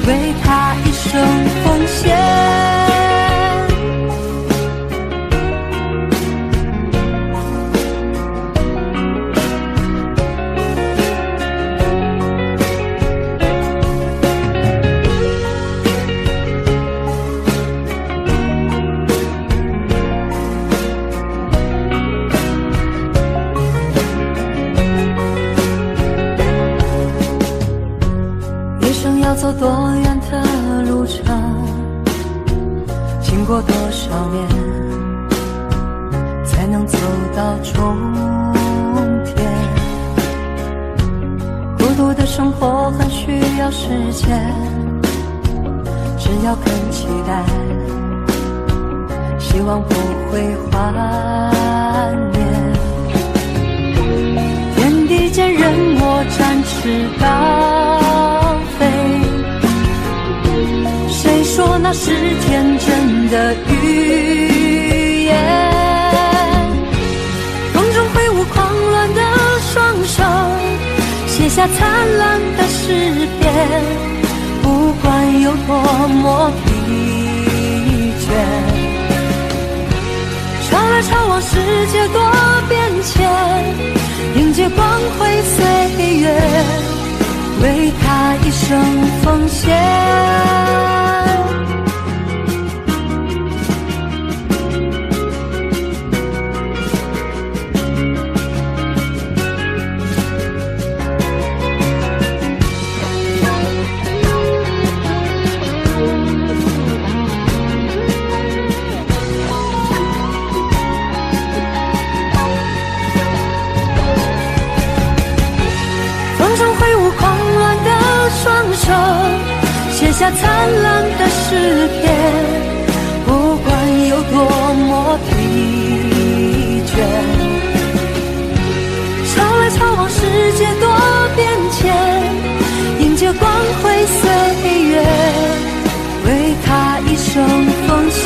为他一生奉献。要走多远的路程，经过多少年，才能走到终点。孤独的生活很需要时间，只要肯期待，希望不会幻灭。天地间任我展翅高飞，谁说那是天真的语言？风中挥舞狂乱的双手，写下灿烂的诗篇，不管有多么疲倦。潮来潮往，世界多变迁，迎接光辉岁月，为他一生奉献。写下灿烂的诗篇，不管有多么疲倦。潮来潮往，世界多变迁，迎接光辉岁月，为他一生奉献。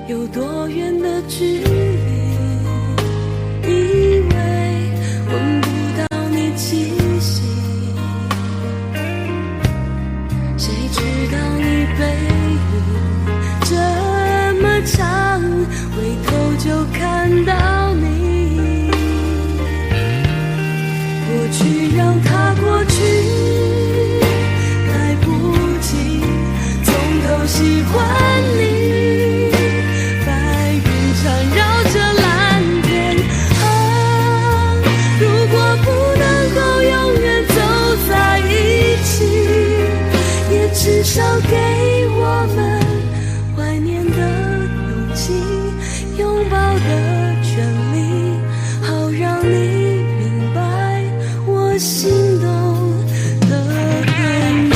有多远的距离，以为闻不到你气息，谁知道你背影这么长，回头就看到你。过去让它过去，来不及从头喜欢你。我心动的痕迹。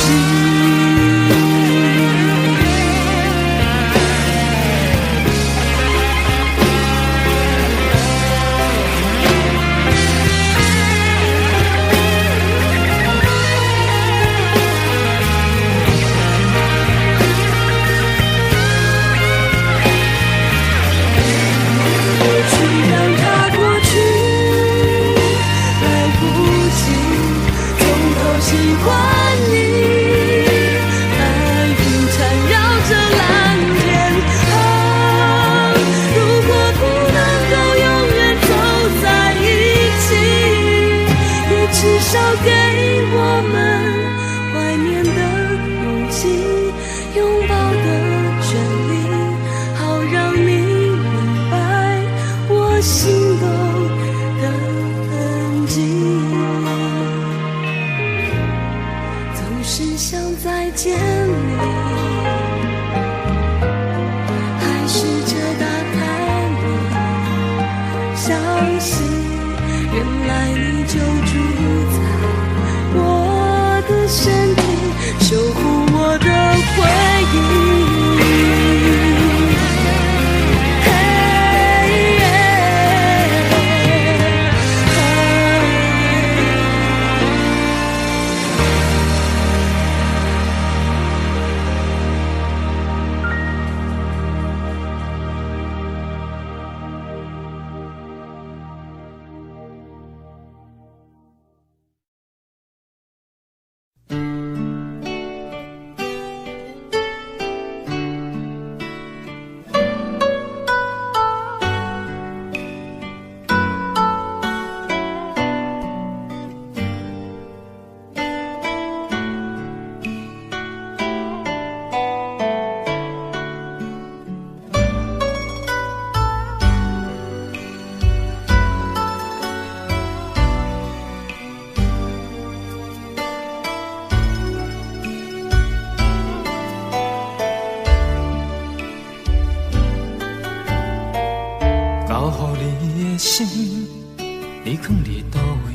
你藏伫倒位？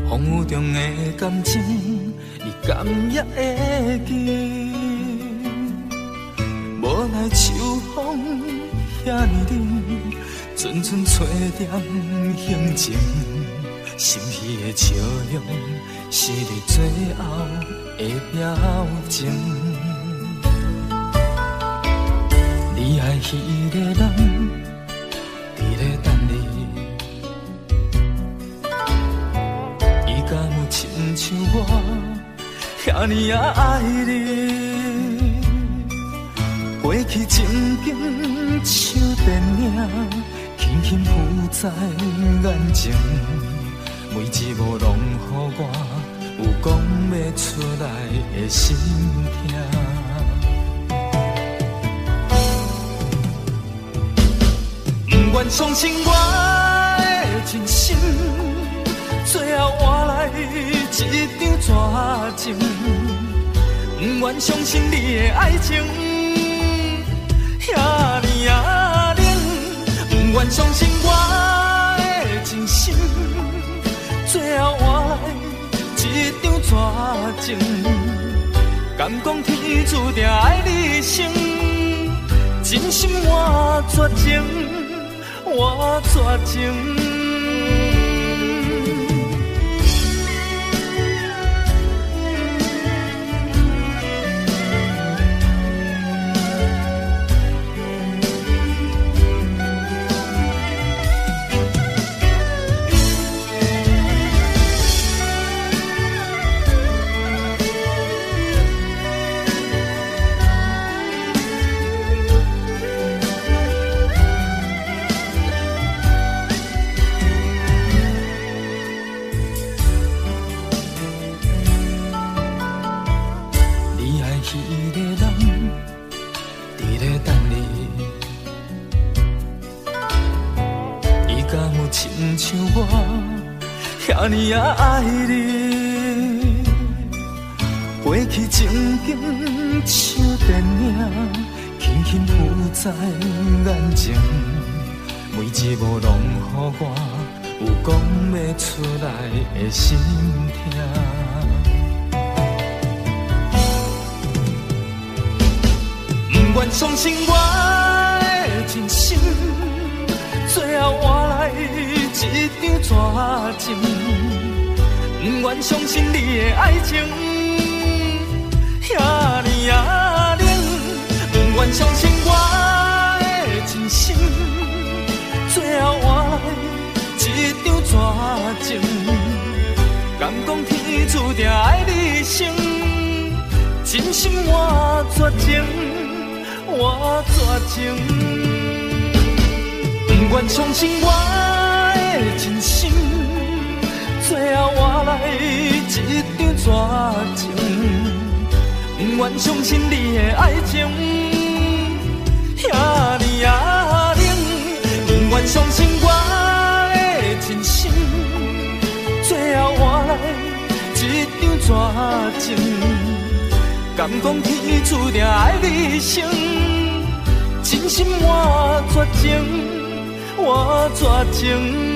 风雨中的感情，你敢也会记？无奈秋风遐尼冷，阵阵吹点行情，心虚的笑容，是你最后的表情。你爱迄个人，伫咧等你，伊敢有亲像我遐尼也爱你？过去情景像电影，轻轻浮在眼前，每一幕拢予我有讲袂出来的心痛。不愿相信我的真心，最后换来一张绝情。不愿相信你的爱情遐尼啊冷，不愿相信我的真心，最后换来一张绝情。敢讲天注定爱你生，真心换绝情。我绝情。像我遐尼也爱你，过去情景像电影，轻轻浮在眼前，每一幕拢予我有讲不出来的心痛。不愿相信我的真心，最后换来一张纸证。不愿相信你的爱情遐尼啊冷，不愿相信我的真心，最后换来一张纸证。敢讲天注定爱你生，真心我绝情，我绝情。不愿相信我的真心，最后换来一张纸证。不愿相信你的爱情遐尼啊冷，不愿相信我的真心，最后换来一张纸证。敢讲天注定爱你生，真心我绝情，我绝情。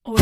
我